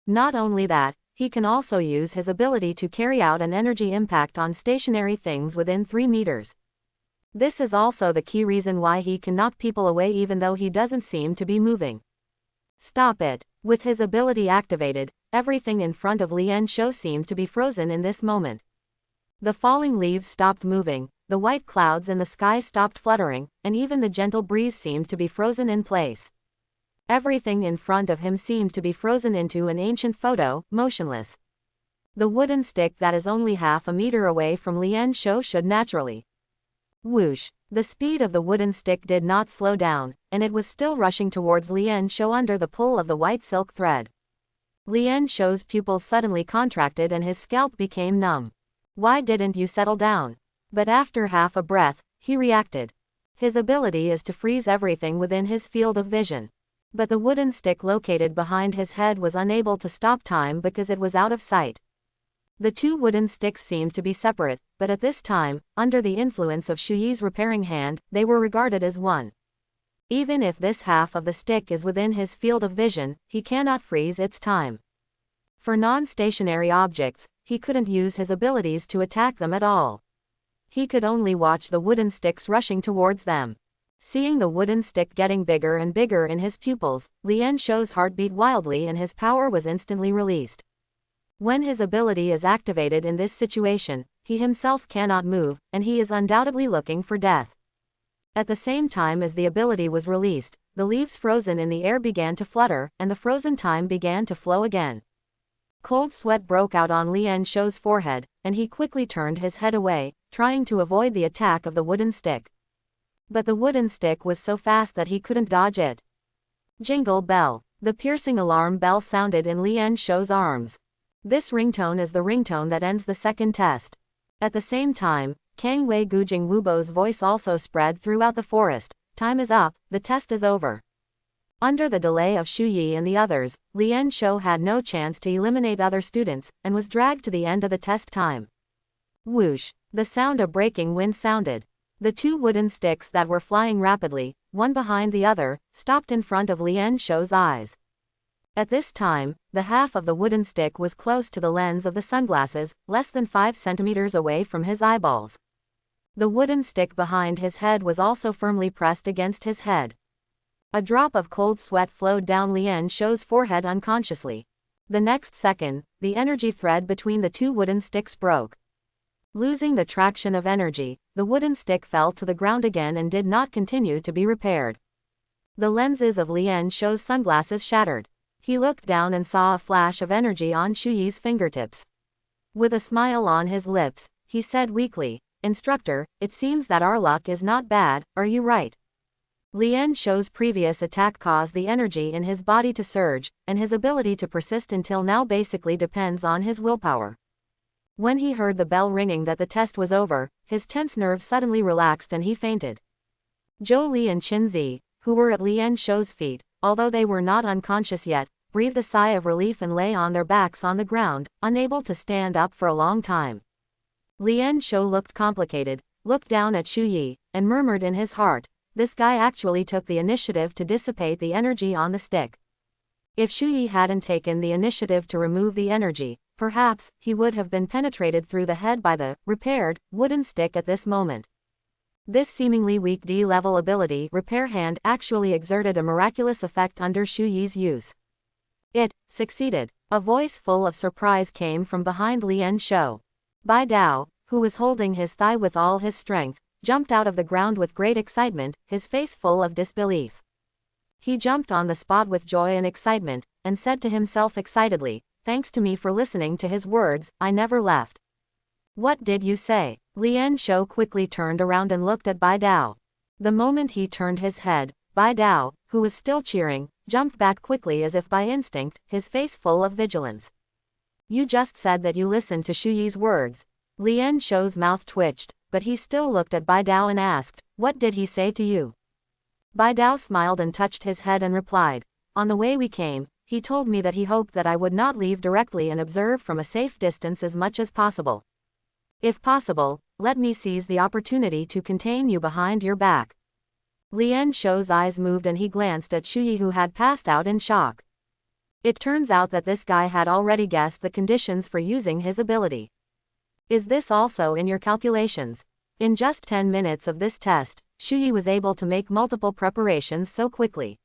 Not only that, he can also use his ability to carry out an energy impact on stationary things within 3 meters. This is also the key reason why he can knock people away even though he doesn't seem to be moving. Stop it. With his ability activated, everything in front of Lian Shou seemed to be frozen in this moment. The falling leaves stopped moving, the white clouds in the sky stopped fluttering, and even the gentle breeze seemed to be frozen in place. Everything in front of him seemed to be frozen into an ancient photo, motionless. The wooden stick that is only half a meter away from Lian Shou should naturally. Whoosh! The speed of the wooden stick did not slow down, and it was still rushing towards Lian Shou under the pull of the white silk thread. Lian Shou's pupils suddenly contracted and his scalp became numb. Why didn't you settle down? But after half a breath, he reacted. His ability is to freeze everything within his field of vision. But the wooden stick located behind his head was unable to stop time because it was out of sight. The two wooden sticks seemed to be separate, but at this time, under the influence of Shuyi's repairing hand, they were regarded as one. Even if this half of the stick is within his field of vision, he cannot freeze its time. For non-stationary objects, he couldn't use his abilities to attack them at all. He could only watch the wooden sticks rushing towards them. Seeing the wooden stick getting bigger and bigger in his pupils, Lian Shou's heart beat wildly and his power was instantly released. When his ability is activated in this situation, he himself cannot move, and he is undoubtedly looking for death. At the same time as the ability was released, the leaves frozen in the air began to flutter, and the frozen time began to flow again. Cold sweat broke out on Lian Shou's forehead, and he quickly turned his head away, trying to avoid the attack of the wooden stick. But the wooden stick was so fast that he couldn't dodge it. Jingle bell. The piercing alarm bell sounded in Lian Shou's arms. This ringtone is the ringtone that ends the second test. At the same time, Kang Wei Gujing Wubo's voice also spread throughout the forest. Time is up, the test is over. Under the delay of Shu Yi and the others, Lian Shou had no chance to eliminate other students, and was dragged to the end of the test time. Whoosh! The sound of breaking wind sounded. The two wooden sticks that were flying rapidly, one behind the other, stopped in front of Lian Shou's eyes. At this time, the half of the wooden stick was close to the lens of the sunglasses, less than 5 centimeters away from his eyeballs. The wooden stick behind his head was also firmly pressed against his head. A drop of cold sweat flowed down Lian Shou's forehead unconsciously. The next second, the energy thread between the two wooden sticks broke. Losing the traction of energy, the wooden stick fell to the ground again and did not continue to be repaired. The lenses of Lian Shou's sunglasses shattered. He looked down and saw a flash of energy on Shuyi's fingertips. With a smile on his lips, he said weakly, "Instructor, it seems that our luck is not bad, are you right?" Lian Shou's previous attack caused the energy in his body to surge, and his ability to persist until now basically depends on his willpower. When he heard the bell ringing that the test was over, his tense nerves suddenly relaxed and he fainted. Zhou Li and Qin Zi, who were at Lian Shou's feet, although they were not unconscious yet, breathed a sigh of relief and lay on their backs on the ground, unable to stand up for a long time. Lian Shou looked complicated, looked down at Shu Yi, and murmured in his heart, "This guy actually took the initiative to dissipate the energy on the stick. If Shu Yi hadn't taken the initiative to remove the energy, perhaps he would have been penetrated through the head by the repaired wooden stick at this moment." This seemingly weak D-level ability, Repair Hand, actually exerted a miraculous effect under Shu Yi's use. It succeeded. A voice full of surprise came from behind Lian Shou. Bai Dao, who was holding his thigh with all his strength, jumped out of the ground with great excitement, his face full of disbelief. He jumped on the spot with joy and excitement, and said to himself excitedly, "Thanks to me for listening to his words, I never left." What did you say? Lian Shou quickly turned around and looked at Bai Dao. The moment he turned his head, Bai Dao, who was still cheering, jumped back quickly as if by instinct, his face full of vigilance. You just said that you listened to Shu Yi's words. Lian Shou's mouth twitched, but he still looked at Bai Dao and asked, what did he say to you? Bai Dao smiled and touched his head and replied, on the way we came, he told me that he hoped that I would not leave directly and observe from a safe distance as much as possible. If possible, let me seize the opportunity to contain you behind your back. Lian Shou's eyes moved and he glanced at Shu Yi, who had passed out in shock. It turns out that this guy had already guessed the conditions for using his ability. Is this also in your calculations? In just 10 minutes of this test, Shu Yi was able to make multiple preparations so quickly.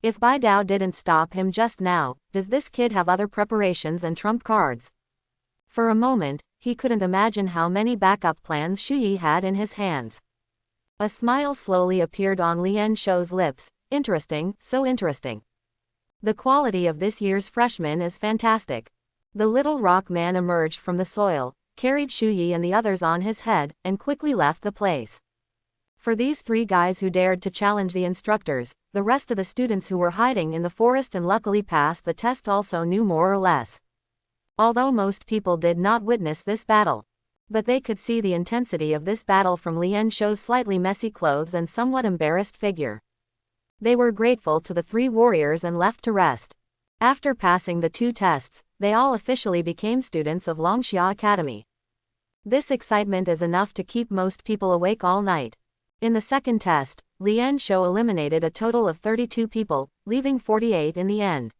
If Bai Dao didn't stop him just now, does this kid have other preparations and trump cards? For a moment, he couldn't imagine how many backup plans Shu Yi had in his hands. A smile slowly appeared on Lian Shou's lips. Interesting, so interesting. The quality of this year's freshman is fantastic. The little rock man emerged from the soil, carried Shu Yi and the others on his head, and quickly left the place. For these 3 guys who dared to challenge the instructors, the rest of the students who were hiding in the forest and luckily passed the test also knew more or less. Although most people did not witness this battle. But they could see the intensity of this battle from Lian Shou's slightly messy clothes and somewhat embarrassed figure. They were grateful to the 3 warriors and left to rest. After passing the 2 tests, they all officially became students of Longxia Academy. This excitement is enough to keep most people awake all night. In the second test, Lian Shou eliminated a total of 32 people, leaving 48 in the end.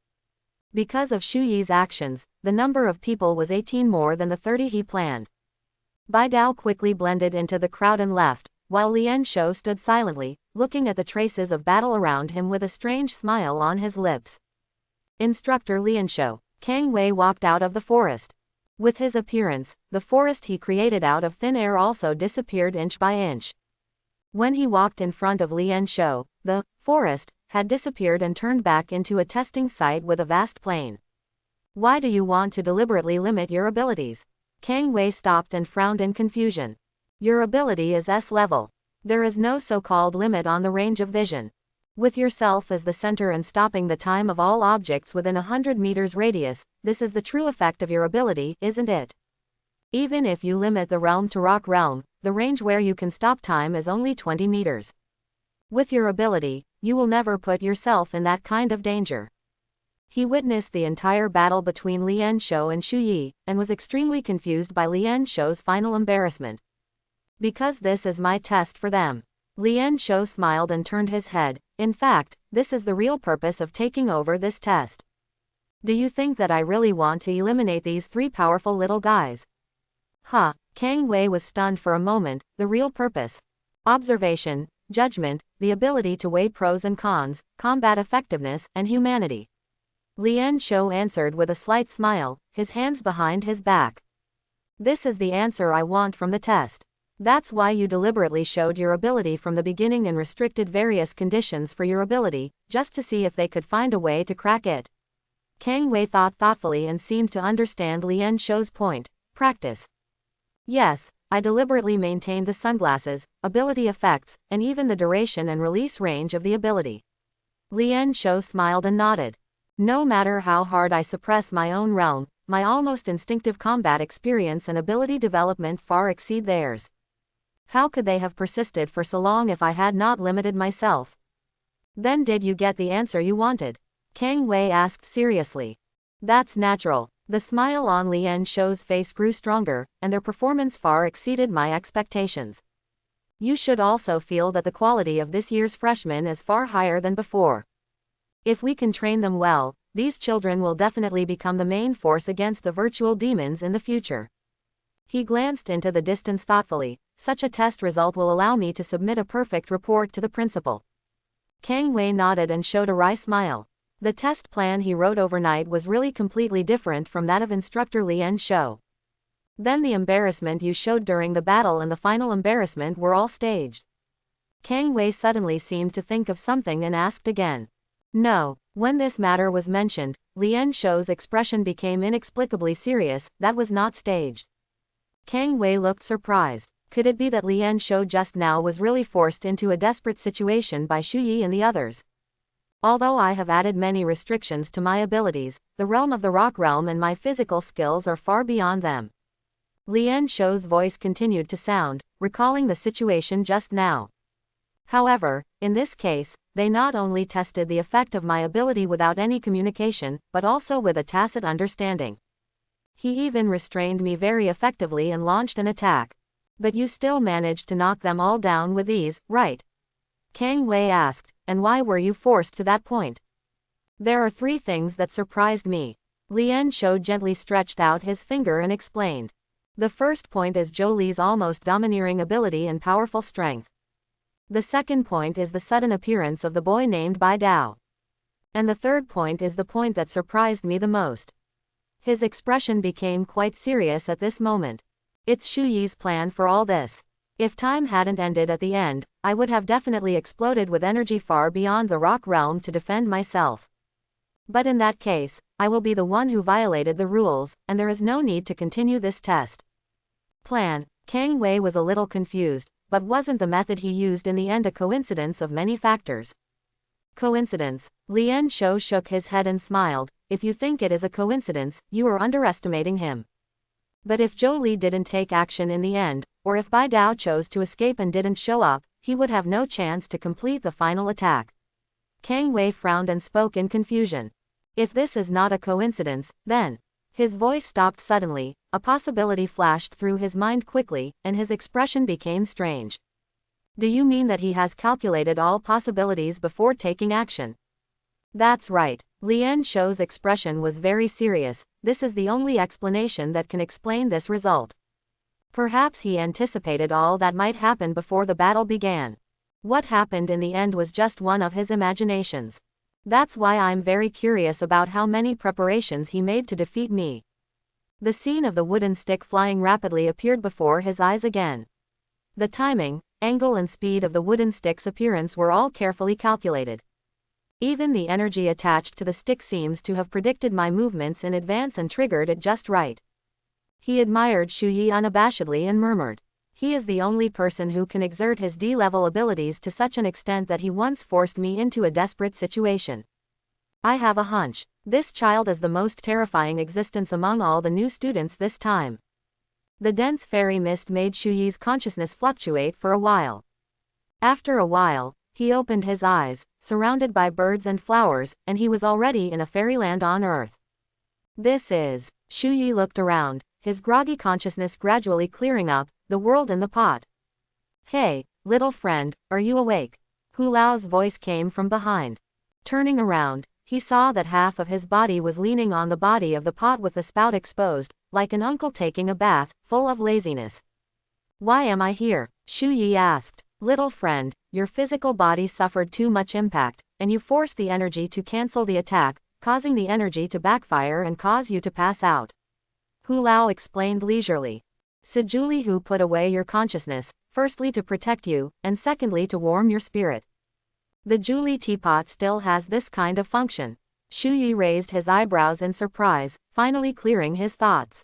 Because of Shu Yi's actions, the number of people was 18 more than the 30 he planned. Bai Dao quickly blended into the crowd and left, while Lian Shou stood silently, looking at the traces of battle around him with a strange smile on his lips. Instructor Lian Shou, Kang Wei walked out of the forest. With his appearance, the forest he created out of thin air also disappeared inch by inch. When he walked in front of Lian Shou, the forest had disappeared and turned back into a testing site with a vast plain. Why do you want to deliberately limit your abilities? Kang Wei stopped and frowned in confusion. Your ability is S level. There is no so-called limit on the range of vision. With yourself as the center and stopping the time of all objects within 100 meters radius, this is the true effect of your ability, isn't it? Even if you limit the realm to rock realm, the range where you can stop time is only 20 meters. With your ability, you will never put yourself in that kind of danger. He witnessed the entire battle between Lian Shou and Shu Yi, and was extremely confused by Lian Shou's final embarrassment. Because this is my test for them. Lian Shou smiled and turned his head. In fact, this is the real purpose of taking over this test. Do you think that I really want to eliminate these 3 powerful little guys? Huh, Kang Wei was stunned for a moment. The real purpose. Observation, judgment, the ability to weigh pros and cons, combat effectiveness, and humanity. Lian Shou answered with a slight smile, his hands behind his back. This is the answer I want from the test. That's why you deliberately showed your ability from the beginning and restricted various conditions for your ability, just to see if they could find a way to crack it. Kang Wei thought thoughtfully and seemed to understand Lian Shou's point. Practice. Yes, I deliberately maintained the sunglasses, ability effects, and even the duration and release range of the ability. Lian Shou smiled and nodded. No matter how hard I suppress my own realm, my almost instinctive combat experience and ability development far exceed theirs. How could they have persisted for so long if I had not limited myself? Then did you get the answer you wanted? Kang Wei asked seriously. That's natural. The smile on Lian Shou's face grew stronger, and their performance far exceeded my expectations. You should also feel that the quality of this year's freshmen is far higher than before. If we can train them well, these children will definitely become the main force against the virtual demons in the future. He glanced into the distance thoughtfully. Such a test result will allow me to submit a perfect report to the principal. Kang Wei nodded and showed a wry smile. The test plan he wrote overnight was really completely different from that of instructor Lian Shou. Then the embarrassment you showed during the battle and the final embarrassment were all staged. Kang Wei suddenly seemed to think of something and asked again. No, when this matter was mentioned, Lian Shou's expression became inexplicably serious. That was not staged. Kang Wei looked surprised. Could it be that Lian Shou just now was really forced into a desperate situation by Shu Yi and the others? Although I have added many restrictions to my abilities, the realm of the rock realm and my physical skills are far beyond them. Lian Shou's voice continued to sound, recalling the situation just now. However, in this case, they not only tested the effect of my ability without any communication, but also with a tacit understanding. He even restrained me very effectively and launched an attack. But you still managed to knock them all down with ease, right? Kang Wei asked, and why were you forced to that point? There are 3 things that surprised me. Lian Shou gently stretched out his finger and explained. The first point is Zhou Li's almost domineering ability and powerful strength. The second point is the sudden appearance of the boy named Bai Dao. And the third point is the point that surprised me the most. His expression became quite serious at this moment. It's Shu Yi's plan for all this. If time hadn't ended at the end, I would have definitely exploded with energy far beyond the rock realm to defend myself. But in that case, I will be the one who violated the rules, and there is no need to continue this test. Plan. Kang Wei was a little confused, but wasn't the method he used in the end a coincidence of many factors? Coincidence. Lian Shou shook his head and smiled. If you think it is a coincidence, you are underestimating him. But if Zhou Li didn't take action in the end, or if Bai Dao chose to escape and didn't show up, he would have no chance to complete the final attack. Kang Wei frowned and spoke in confusion. If this is not a coincidence, then... His voice stopped suddenly, a possibility flashed through his mind quickly, and his expression became strange. Do you mean that he has calculated all possibilities before taking action? That's right. Lian Shou's expression was very serious. This is the only explanation that can explain this result. Perhaps he anticipated all that might happen before the battle began. What happened in the end was just one of his imaginations. That's why I'm very curious about how many preparations he made to defeat me. The scene of the wooden stick flying rapidly appeared before his eyes again. The timing, angle and speed of the wooden stick's appearance were all carefully calculated. Even the energy attached to the stick seems to have predicted my movements in advance and triggered it just right. He admired Shu Yi unabashedly and murmured. He is the only person who can exert his D-level abilities to such an extent that he once forced me into a desperate situation. I have a hunch. This child is the most terrifying existence among all the new students this time. The dense fairy mist made Shu Yi's consciousness fluctuate for a while. After a while, he opened his eyes, surrounded by birds and flowers, and he was already in a fairyland on Earth. This is... Shu Yi looked around, his groggy consciousness gradually clearing up, the world in the pot. Hey, little friend, are you awake? Hu Lao's voice came from behind. Turning around, he saw that half of his body was leaning on the body of the pot with the spout exposed, like an uncle taking a bath, full of laziness. Why am I here? Shu Yi asked. Little friend, your physical body suffered too much impact, and you forced the energy to cancel the attack, causing the energy to backfire and cause you to pass out. Hu Lao explained leisurely. Sejuli Hu put away your consciousness, firstly to protect you, and secondly to warm your spirit. The Julie teapot still has this kind of function. Shu Yi raised his eyebrows in surprise, finally clearing his thoughts.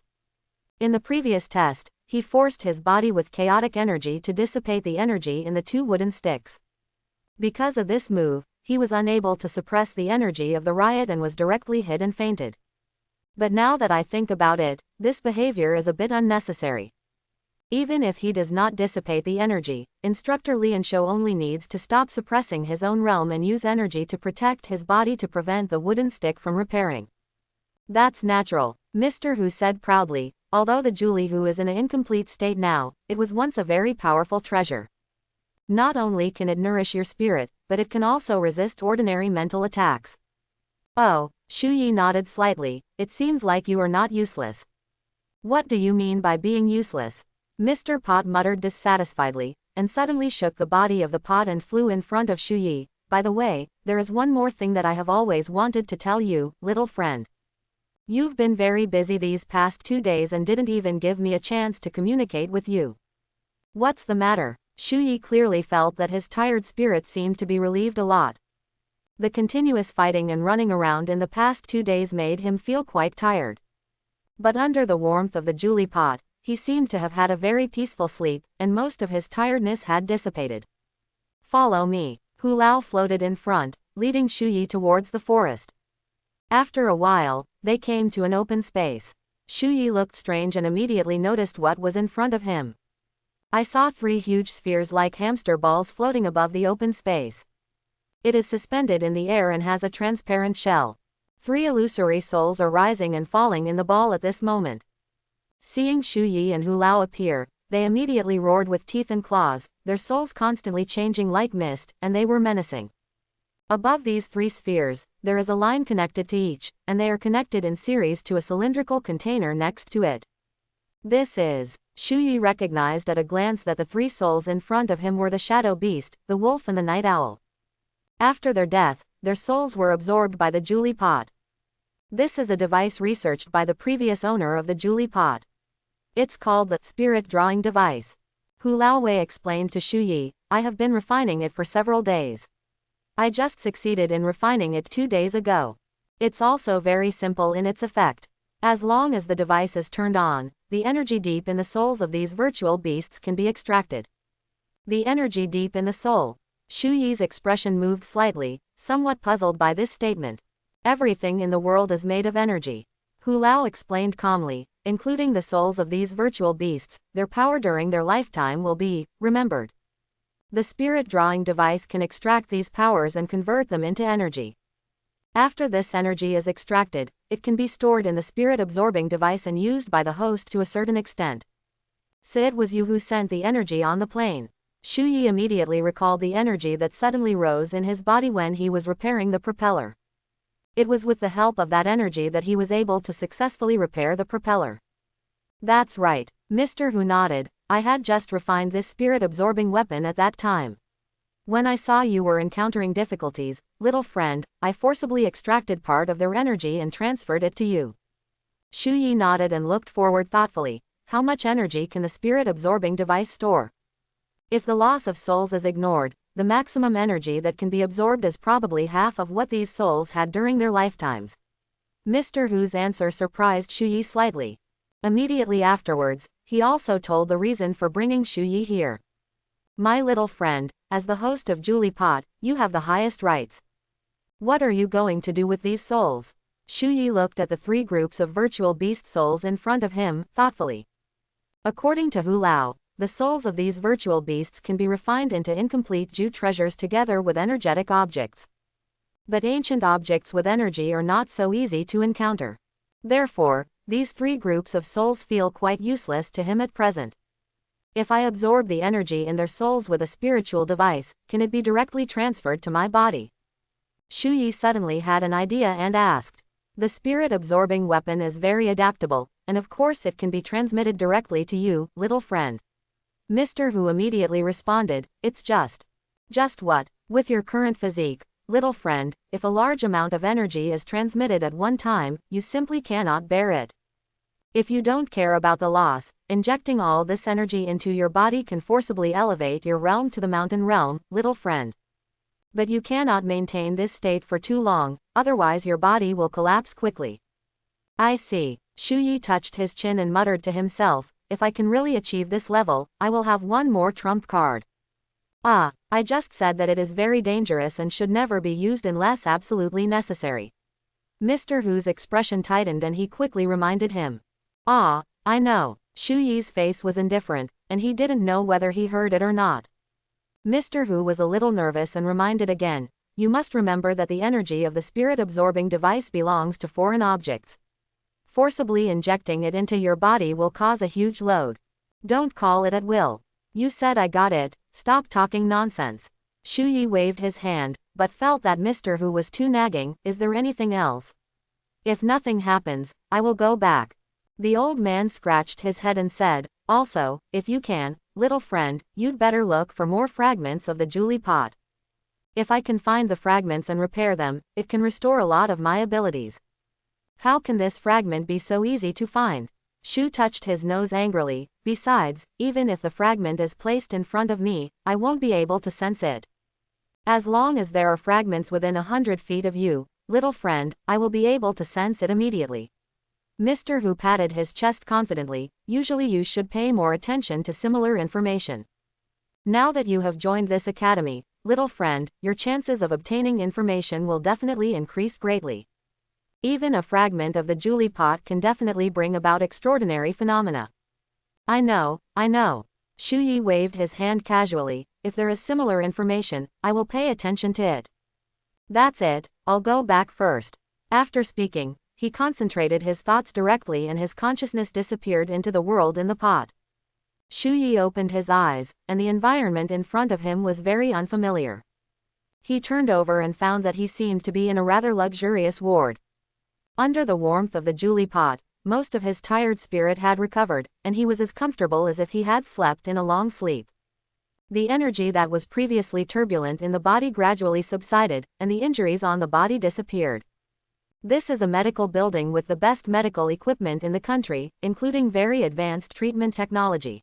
In the previous test, he forced his body with chaotic energy to dissipate the energy in the 2 wooden sticks. Because of this move, he was unable to suppress the energy of the riot and was directly hit and fainted. But now that I think about it, this behavior is a bit unnecessary. Even if he does not dissipate the energy, Instructor Lian Shou only needs to stop suppressing his own realm and use energy to protect his body to prevent the wooden stick from repairing. That's natural, Mr. Hu said proudly. Although the Julie Hu is in an incomplete state now, it was once a very powerful treasure. Not only can it nourish your spirit, but it can also resist ordinary mental attacks. Oh, Shu Yi nodded slightly. It seems like you are not useless. What do you mean by being useless? Mr. Pot muttered dissatisfiedly, and suddenly shook the body of the pot and flew in front of Shu Yi. By the way, there is one more thing that I have always wanted to tell you, little friend. You've been very busy these past 2 days and didn't even give me a chance to communicate with you. What's the matter? Shu Yi clearly felt that his tired spirit seemed to be relieved a lot. The continuous fighting and running around in the past 2 days made him feel quite tired. But under the warmth of the Julie pot, he seemed to have had a very peaceful sleep, and most of his tiredness had dissipated. Follow me. Hu Lao floated in front, leading Shu Yi towards the forest. After a while, they came to an open space. Shu Yi looked strange and immediately noticed what was in front of him. I saw 3 huge spheres like hamster balls floating above the open space. It is suspended in the air and has a transparent shell. 3 illusory souls are rising and falling in the ball at this moment. Seeing Shu Yi and Hu Lao appear, they immediately roared with teeth and claws, their souls constantly changing like mist, and they were menacing. Above these 3 spheres, there is a line connected to each, and they are connected in series to a cylindrical container next to it. This is. Shu Yi recognized at a glance that the 3 souls in front of him were the shadow beast, the wolf and the night owl. After their death, their souls were absorbed by the Julie pot. This is a device researched by the previous owner of the Julie pot. It's called the spirit drawing device. Hu Laowei explained to Shu Yi, I have been refining it for several days. I just succeeded in refining it 2 days ago. It's also very simple in its effect. As long as the device is turned on, the energy deep in the souls of these virtual beasts can be extracted. The energy deep in the soul. Shu Yi's expression moved slightly, somewhat puzzled by this statement. Everything in the world is made of energy. Hu Lao explained calmly, including the souls of these virtual beasts, their power during their lifetime will be remembered. The spirit drawing device can extract these powers and convert them into energy. After this energy is extracted, it can be stored in the spirit absorbing device and used by the host to a certain extent. So it was you who sent the energy on the plane. Shu Yi immediately recalled the energy that suddenly rose in his body when he was repairing the propeller. It was with the help of that energy that he was able to successfully repair the propeller. That's right, Mr. Hu nodded, I had just refined this spirit-absorbing weapon at that time. When I saw you were encountering difficulties, little friend, I forcibly extracted part of their energy and transferred it to you. Shu Yi nodded and looked forward thoughtfully. How much energy can the spirit-absorbing device store? If the loss of souls is ignored, the maximum energy that can be absorbed is probably half of what these souls had during their lifetimes. Mr. Hu's answer surprised Shu Yi slightly. Immediately afterwards, he also told the reason for bringing Shu Yi here. My little friend, as the host of Julie Pot, you have the highest rights. What are you going to do with these souls? Shu Yi looked at the 3 groups of virtual beast souls in front of him, thoughtfully. According to Hu Lao, the souls of these virtual beasts can be refined into incomplete Ju treasures together with energetic objects. But ancient objects with energy are not so easy to encounter. Therefore, these 3 groups of souls feel quite useless to him at present. If I absorb the energy in their souls with a spiritual device, can it be directly transferred to my body? Shu Yi suddenly had an idea and asked. The spirit-absorbing weapon is very adaptable, and of course it can be transmitted directly to you, little friend. Mr. Hu immediately responded, it's just. Just what? With your current physique, little friend, if a large amount of energy is transmitted at one time, you simply cannot bear it. If you don't care about the loss, injecting all this energy into your body can forcibly elevate your realm to the mountain realm, little friend. But you cannot maintain this state for too long, otherwise your body will collapse quickly. I see. Shu Yi touched his chin and muttered to himself, if I can really achieve this level, I will have one more trump card. Ah, I just said that it is very dangerous and should never be used unless absolutely necessary. Mr. Hu's expression tightened and he quickly reminded him. Ah, I know. Shu Yi's face was indifferent, and he didn't know whether he heard it or not. Mr. Hu was a little nervous and reminded again, you must remember that the energy of the spirit-absorbing device belongs to foreign objects. Forcibly injecting it into your body will cause a huge load. Don't call it at will. You said I got it, stop talking nonsense. Shu Yi waved his hand, but felt that Mr. Hu was too nagging, is there anything else? If nothing happens, I will go back. The old man scratched his head and said, also, if you can, little friend, you'd better look for more fragments of the Julie pot. If I can find the fragments and repair them, it can restore a lot of my abilities. How can this fragment be so easy to find? Shu touched his nose angrily, besides, even if the fragment is placed in front of me, I won't be able to sense it. As long as there are fragments within 100 feet of you, little friend, I will be able to sense it immediately. Mr. Hu patted his chest confidently. Usually you should pay more attention to similar information. Now that you have joined this academy, little friend, your chances of obtaining information will definitely increase greatly. Even a fragment of the Julie pot can definitely bring about extraordinary phenomena. I know. Shu Yi waved his hand casually. If there is similar information, I will pay attention to it. That's it, I'll go back first. After speaking, he concentrated his thoughts directly and his consciousness disappeared into the world in the pot. Shu Yi opened his eyes, and the environment in front of him was very unfamiliar. He turned over and found that he seemed to be in a rather luxurious ward. Under the warmth of the Julie pot, most of his tired spirit had recovered, and he was as comfortable as if he had slept in a long sleep. The energy that was previously turbulent in the body gradually subsided, and the injuries on the body disappeared. This is a medical building with the best medical equipment in the country, including very advanced treatment technology.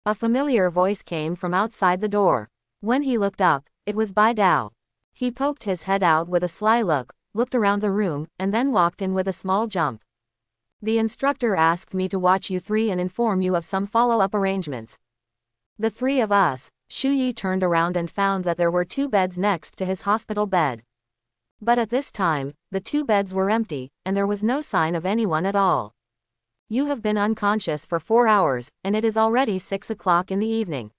A familiar voice came from outside the door. When he looked up, it was Bai Dao. He poked his head out with a sly look, looked around the room, and then walked in with a small jump. The instructor asked me to watch you three and inform you of some follow-up arrangements. The three of us. Shu Yi turned around and found that there were 2 beds next to his hospital bed. But at this time, the 2 beds were empty, and there was no sign of anyone at all. You have been unconscious for 4 hours, and it is already 6 o'clock in the evening.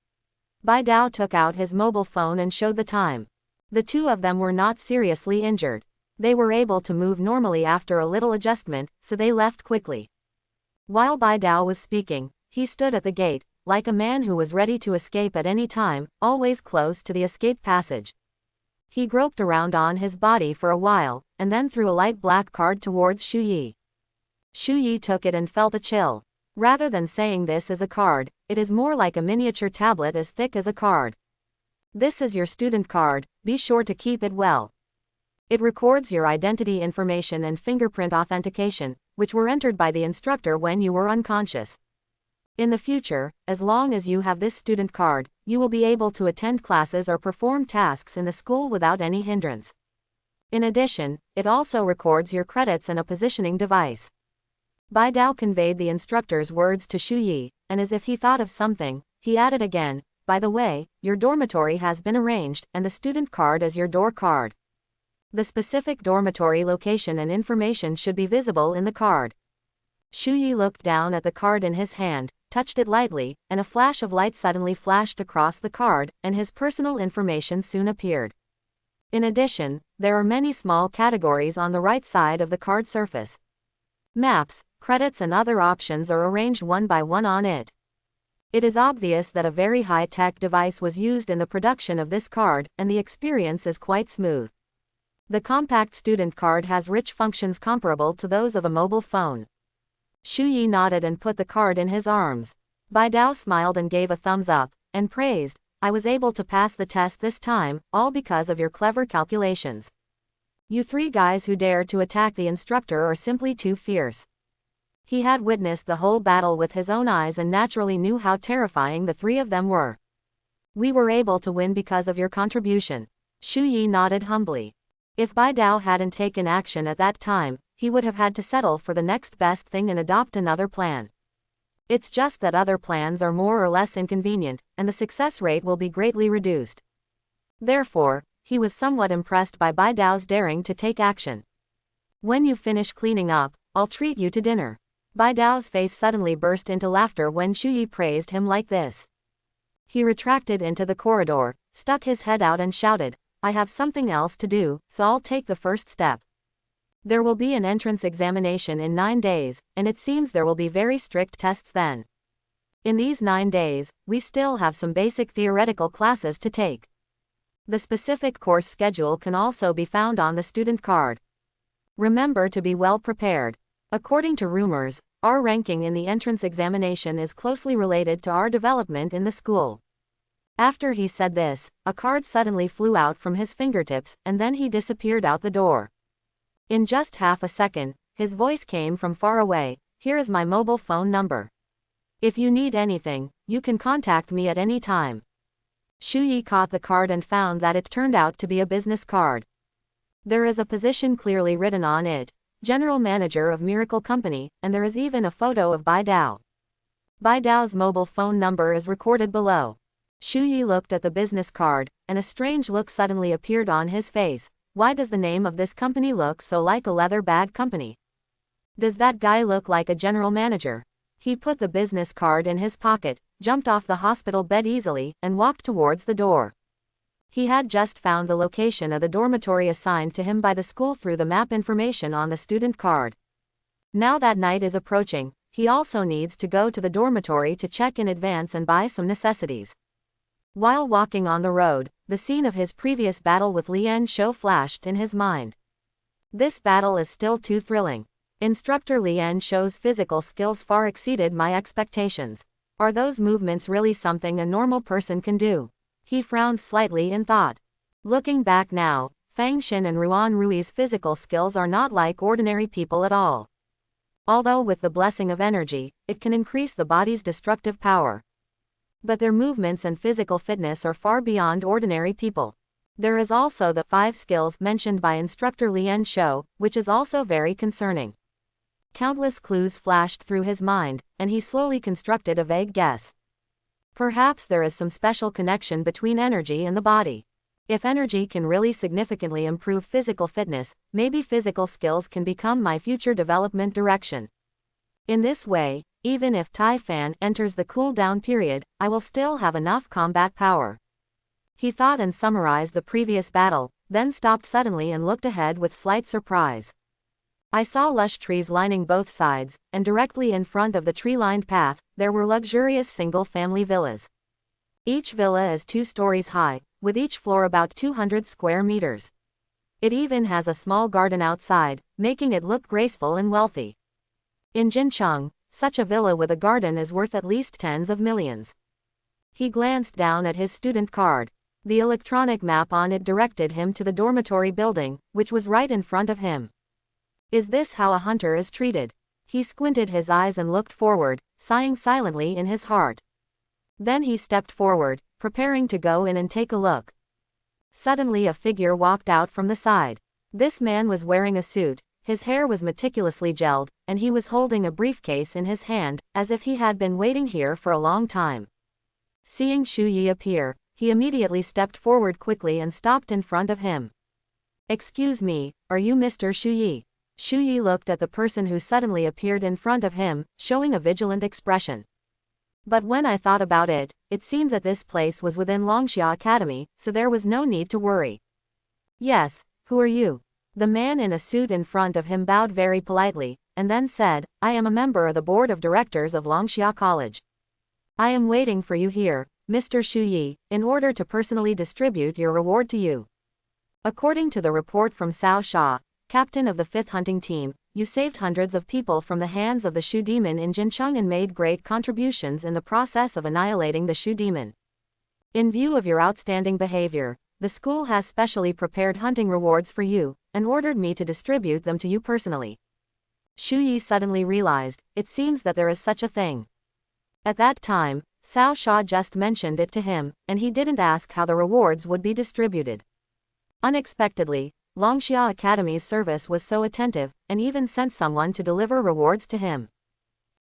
Bai Dao took out his mobile phone and showed the time. The 2 of them were not seriously injured. They were able to move normally after a little adjustment, so they left quickly. While Bai Dao was speaking, he stood at the gate, like a man who was ready to escape at any time, always close to the escape passage. He groped around on his body for a while, and then threw a light black card towards Shu Yi. Shu Yi took it and felt a chill. Rather than saying this is a card, it is more like a miniature tablet as thick as a card. This is your student card, be sure to keep it well. It records your identity information and fingerprint authentication, which were entered by the instructor when you were unconscious. In the future, as long as you have this student card, you will be able to attend classes or perform tasks in the school without any hindrance. In addition, it also records your credits and a positioning device. Bai Dao conveyed the instructor's words to Shu Yi, and as if he thought of something, he added again, by the way, your dormitory has been arranged, and the student card is your door card. The specific dormitory location and information should be visible in the card. Shu Yi looked down at the card in his hand, touched it lightly, and a flash of light suddenly flashed across the card, and his personal information soon appeared. In addition, there are many small categories on the right side of the card surface. Maps, credits and other options are arranged one by one on it. It is obvious that a very high-tech device was used in the production of this card, and the experience is quite smooth. The compact student card has rich functions comparable to those of a mobile phone. Shu Yi nodded and put the card in his arms. Bai Dao smiled and gave a thumbs up, and praised, I was able to pass the test this time, all because of your clever calculations. You 3 guys who dared to attack the instructor are simply too fierce. He had witnessed the whole battle with his own eyes and naturally knew how terrifying the 3 of them were. We were able to win because of your contribution. Shu Yi nodded humbly. If Bai Dao hadn't taken action at that time, he would have had to settle for the next best thing and adopt another plan. It's just that other plans are more or less inconvenient, and the success rate will be greatly reduced. Therefore, he was somewhat impressed by Bai Dao's daring to take action. When you finish cleaning up, I'll treat you to dinner. Bai Dao's face suddenly burst into laughter when Shu Yi praised him like this. He retracted into the corridor, stuck his head out and shouted, I have something else to do, so I'll take the first step. There will be an entrance examination in 9 days, and it seems there will be very strict tests then. In these 9 days, we still have some basic theoretical classes to take. The specific course schedule can also be found on the student card. Remember to be well prepared. According to rumors, our ranking in the entrance examination is closely related to our development in the school. After he said this, a card suddenly flew out from his fingertips, and then he disappeared out the door. In just half a second, his voice came from far away, here is my mobile phone number. If you need anything, you can contact me at any time. Shu Yi caught the card and found that it turned out to be a business card. There is a position clearly written on it, general manager of Miracle Company, and there is even a photo of Bai Dao. Bai Dao's mobile phone number is recorded below. Shu Yi looked at the business card, and a strange look suddenly appeared on his face. Why does the name of this company look so like a leather bag company? Does that guy look like a general manager? He put the business card in his pocket, jumped off the hospital bed easily, and walked towards the door. He had just found the location of the dormitory assigned to him by the school through the map information on the student card. Now that night is approaching, he also needs to go to the dormitory to check in advance and buy some necessities. While walking on the road, the scene of his previous battle with Lien Shou flashed in his mind. This battle is still too thrilling. Instructor Lien Shou's physical skills far exceeded my expectations. Are those movements really something a normal person can do? He frowned slightly in thought. Looking back now, Fang Xin and Ruan Rui's physical skills are not like ordinary people at all. Although with the blessing of energy, it can increase the body's destructive power. But their movements and physical fitness are far beyond ordinary people. There is also the 5 skills mentioned by instructor Lien Shou, which is also very concerning. Countless clues flashed through his mind, and he slowly constructed a vague guess. Perhaps there is some special connection between energy and the body. If energy can really significantly improve physical fitness, maybe physical skills can become my future development direction. In this way, even if Tai Fan enters the cool-down period, I will still have enough combat power. He thought and summarized the previous battle, then stopped suddenly and looked ahead with slight surprise. I saw lush trees lining both sides, and directly in front of the tree-lined path, there were luxurious single-family villas. Each villa is 2 stories high, with each floor about 200 square meters. It even has a small garden outside, making it look graceful and wealthy. In Jincheng, such a villa with a garden is worth at least tens of millions. He glanced down at his student card. The electronic map on it directed him to the dormitory building, which was right in front of him. Is this how a hunter is treated? He squinted his eyes and looked forward, sighing silently in his heart. Then he stepped forward, preparing to go in and take a look. Suddenly a figure walked out from the side. This man was wearing a suit, his hair was meticulously gelled, and he was holding a briefcase in his hand, as if he had been waiting here for a long time. Seeing Shu Yi appear, he immediately stepped forward quickly and stopped in front of him. Excuse me, are you Mr. Shu Yi? Shu Yi looked at the person who suddenly appeared in front of him, showing a vigilant expression. But when I thought about it, it seemed that this place was within Longxia Academy, so there was no need to worry. Yes, who are you? The man in a suit in front of him bowed very politely, and then said, I am a member of the board of directors of Longxia College. I am waiting for you here, Mr. Shu Yi, in order to personally distribute your reward to you. According to the report from Cao Sha, captain of the 5th hunting team, you saved hundreds of people from the hands of the Shu demon in Jincheng and made great contributions in the process of annihilating the Shu demon. In view of your outstanding behavior, the school has specially prepared hunting rewards for you, and ordered me to distribute them to you personally. Shu Yi suddenly realized, it seems that there is such a thing. At that time, Cao Sha just mentioned it to him, and he didn't ask how the rewards would be distributed. Unexpectedly, Longxia Academy's service was so attentive, and even sent someone to deliver rewards to him.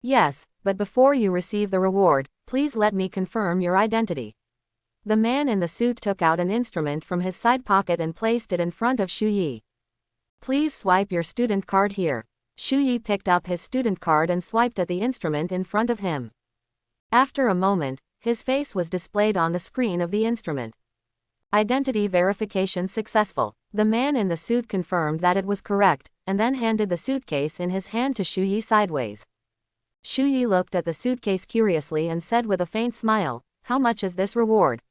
Yes, but before you receive the reward, please let me confirm your identity. The man in the suit took out an instrument from his side pocket and placed it in front of Shu Yi. Please swipe your student card here. Shu Yi picked up his student card and swiped at the instrument in front of him. After a moment, his face was displayed on the screen of the instrument. Identity verification successful. The man in the suit confirmed that it was correct, and then handed the suitcase in his hand to Shu Yi sideways. Shu Yi looked at the suitcase curiously and said with a faint smile, how much is this reward?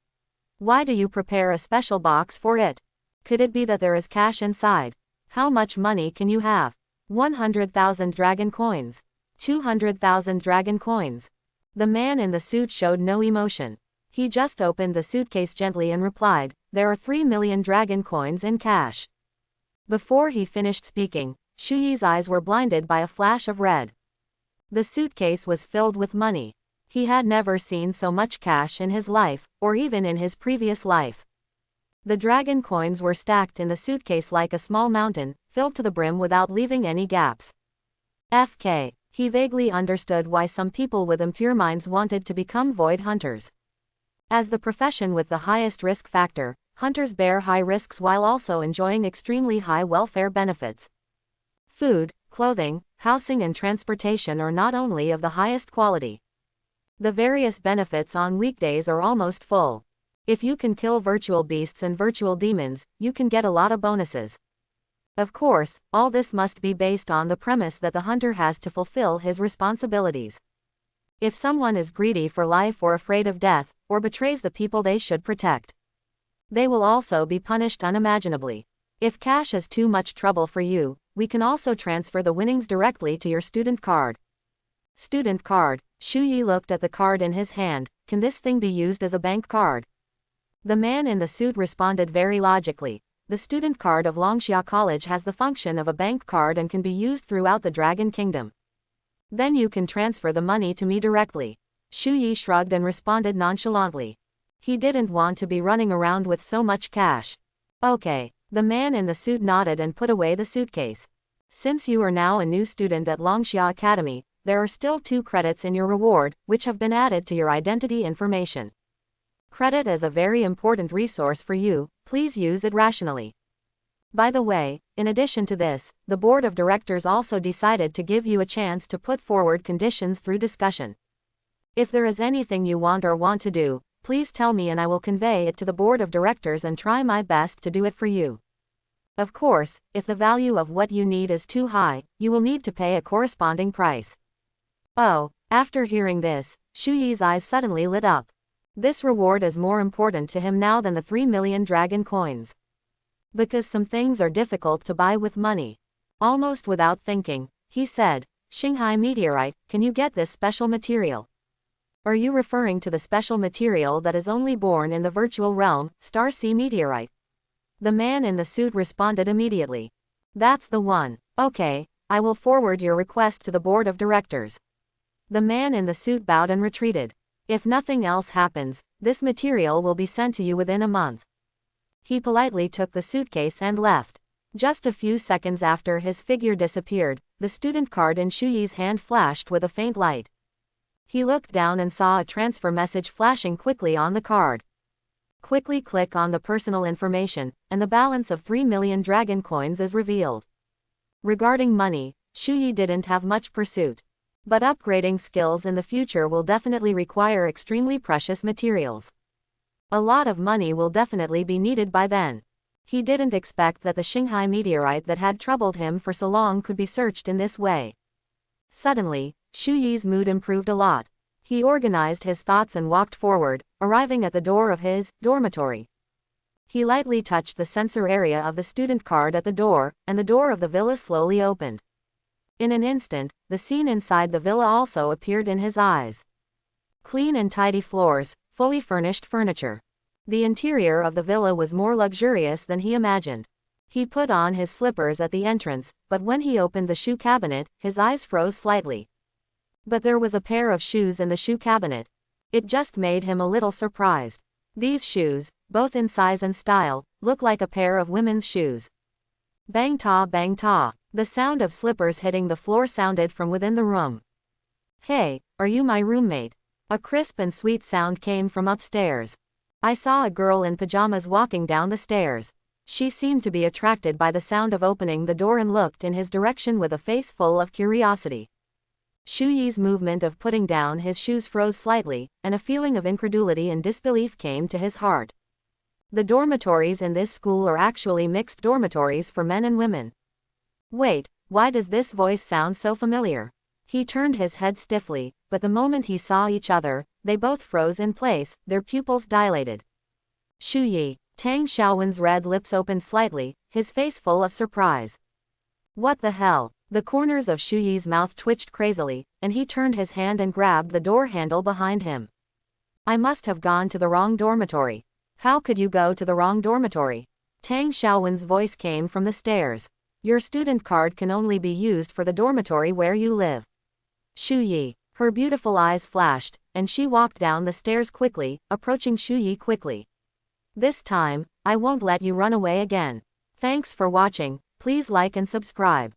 Why do you prepare a special box for it? Could it be that there is cash inside? How much money can you have? 100,000 dragon coins. 200,000 dragon coins. The man in the suit showed no emotion. He just opened the suitcase gently and replied, there are 3 million dragon coins in cash. Before he finished speaking, Shu Yi's eyes were blinded by a flash of red. The suitcase was filled with money. He had never seen so much cash in his life, or even in his previous life. The dragon coins were stacked in the suitcase like a small mountain, filled to the brim without leaving any gaps. FK. He vaguely understood why some people with impure minds wanted to become void hunters. As the profession with the highest risk factor, hunters bear high risks while also enjoying extremely high welfare benefits. Food, clothing, housing and transportation are not only of the highest quality. The various benefits on weekdays are almost full. If you can kill virtual beasts and virtual demons, you can get a lot of bonuses. Of course, all this must be based on the premise that the hunter has to fulfill his responsibilities. If someone is greedy for life or afraid of death, or betrays the people they should protect, they will also be punished unimaginably. If cash is too much trouble for you, we can also transfer the winnings directly to your student card. Student card. Shu Yi looked at the card in his hand. Can this thing be used as a bank card? The man in the suit responded very logically. The student card of Longxia College has the function of a bank card and can be used throughout the Dragon Kingdom. Then you can transfer the money to me directly. Shu Yi shrugged and responded nonchalantly. He didn't want to be running around with so much cash. Okay. The man in the suit nodded and put away the suitcase. Since you are now a new student at Longxia Academy, there are still 2 credits in your reward, which have been added to your identity information. Credit is a very important resource for you, please use it rationally. By the way, in addition to this, the board of directors also decided to give you a chance to put forward conditions through discussion. If there is anything you want to do, please tell me and I will convey it to the board of directors and try my best to do it for you. Of course, if the value of what you need is too high, you will need to pay a corresponding price. Oh, after hearing this, Shu Yi's eyes suddenly lit up. This reward is more important to him now than the 3 million dragon coins. Because some things are difficult to buy with money. Almost without thinking, he said, Shanghai meteorite, can you get this special material? Are you referring to the special material that is only born in the virtual realm, Star Sea meteorite? The man in the suit responded immediately. That's the one. Okay, I will forward your request to the board of directors. The man in the suit bowed and retreated. If nothing else happens, this material will be sent to you within a month. He politely took the suitcase and left. Just a few seconds after his figure disappeared, the student card in Shu Yi's hand flashed with a faint light. He looked down and saw a transfer message flashing quickly on the card. Quickly click on the personal information, and the balance of 3 million dragon coins is revealed. Regarding money, Shu Yi didn't have much pursuit. But upgrading skills in the future will definitely require extremely precious materials. A lot of money will definitely be needed by then. He didn't expect that the Shanghai meteorite that had troubled him for so long could be searched in this way. Suddenly, Shu Yi's mood improved a lot. He organized his thoughts and walked forward, arriving at the door of his dormitory. He lightly touched the sensor area of the student card at the door, and the door of the villa slowly opened. In an instant, the scene inside the villa also appeared in his eyes. Clean and tidy floors, fully furnished furniture. The interior of the villa was more luxurious than he imagined. He put on his slippers at the entrance, but when he opened the shoe cabinet, his eyes froze slightly. But there was a pair of shoes in the shoe cabinet. It just made him a little surprised. These shoes, both in size and style, look like a pair of women's shoes. Bang ta bang ta. The sound of slippers hitting the floor sounded from within the room. Hey, are you my roommate? A crisp and sweet sound came from upstairs. I saw a girl in pajamas walking down the stairs. She seemed to be attracted by the sound of opening the door and looked in his direction with a face full of curiosity. Shu Yi's movement of putting down his shoes froze slightly, and a feeling of incredulity and disbelief came to his heart. The dormitories in this school are actually mixed dormitories for men and women. Wait, why does this voice sound so familiar? He turned his head stiffly, but the moment he saw each other, they both froze in place, their pupils dilated. Shu Yi. Tang Xiaowen's red lips opened slightly, his face full of surprise. What the hell? The corners of Shu Yi's mouth twitched crazily, and he turned his hand and grabbed the door handle behind him. I must have gone to the wrong dormitory. How could you go to the wrong dormitory? Tang Xiaowen's voice came from the stairs. Your student card can only be used for the dormitory where you live. Shu Yi. Her beautiful eyes flashed, and she walked down the stairs quickly, approaching Shu Yi quickly. This time, I won't let you run away again. Thanks for watching. Please like and subscribe.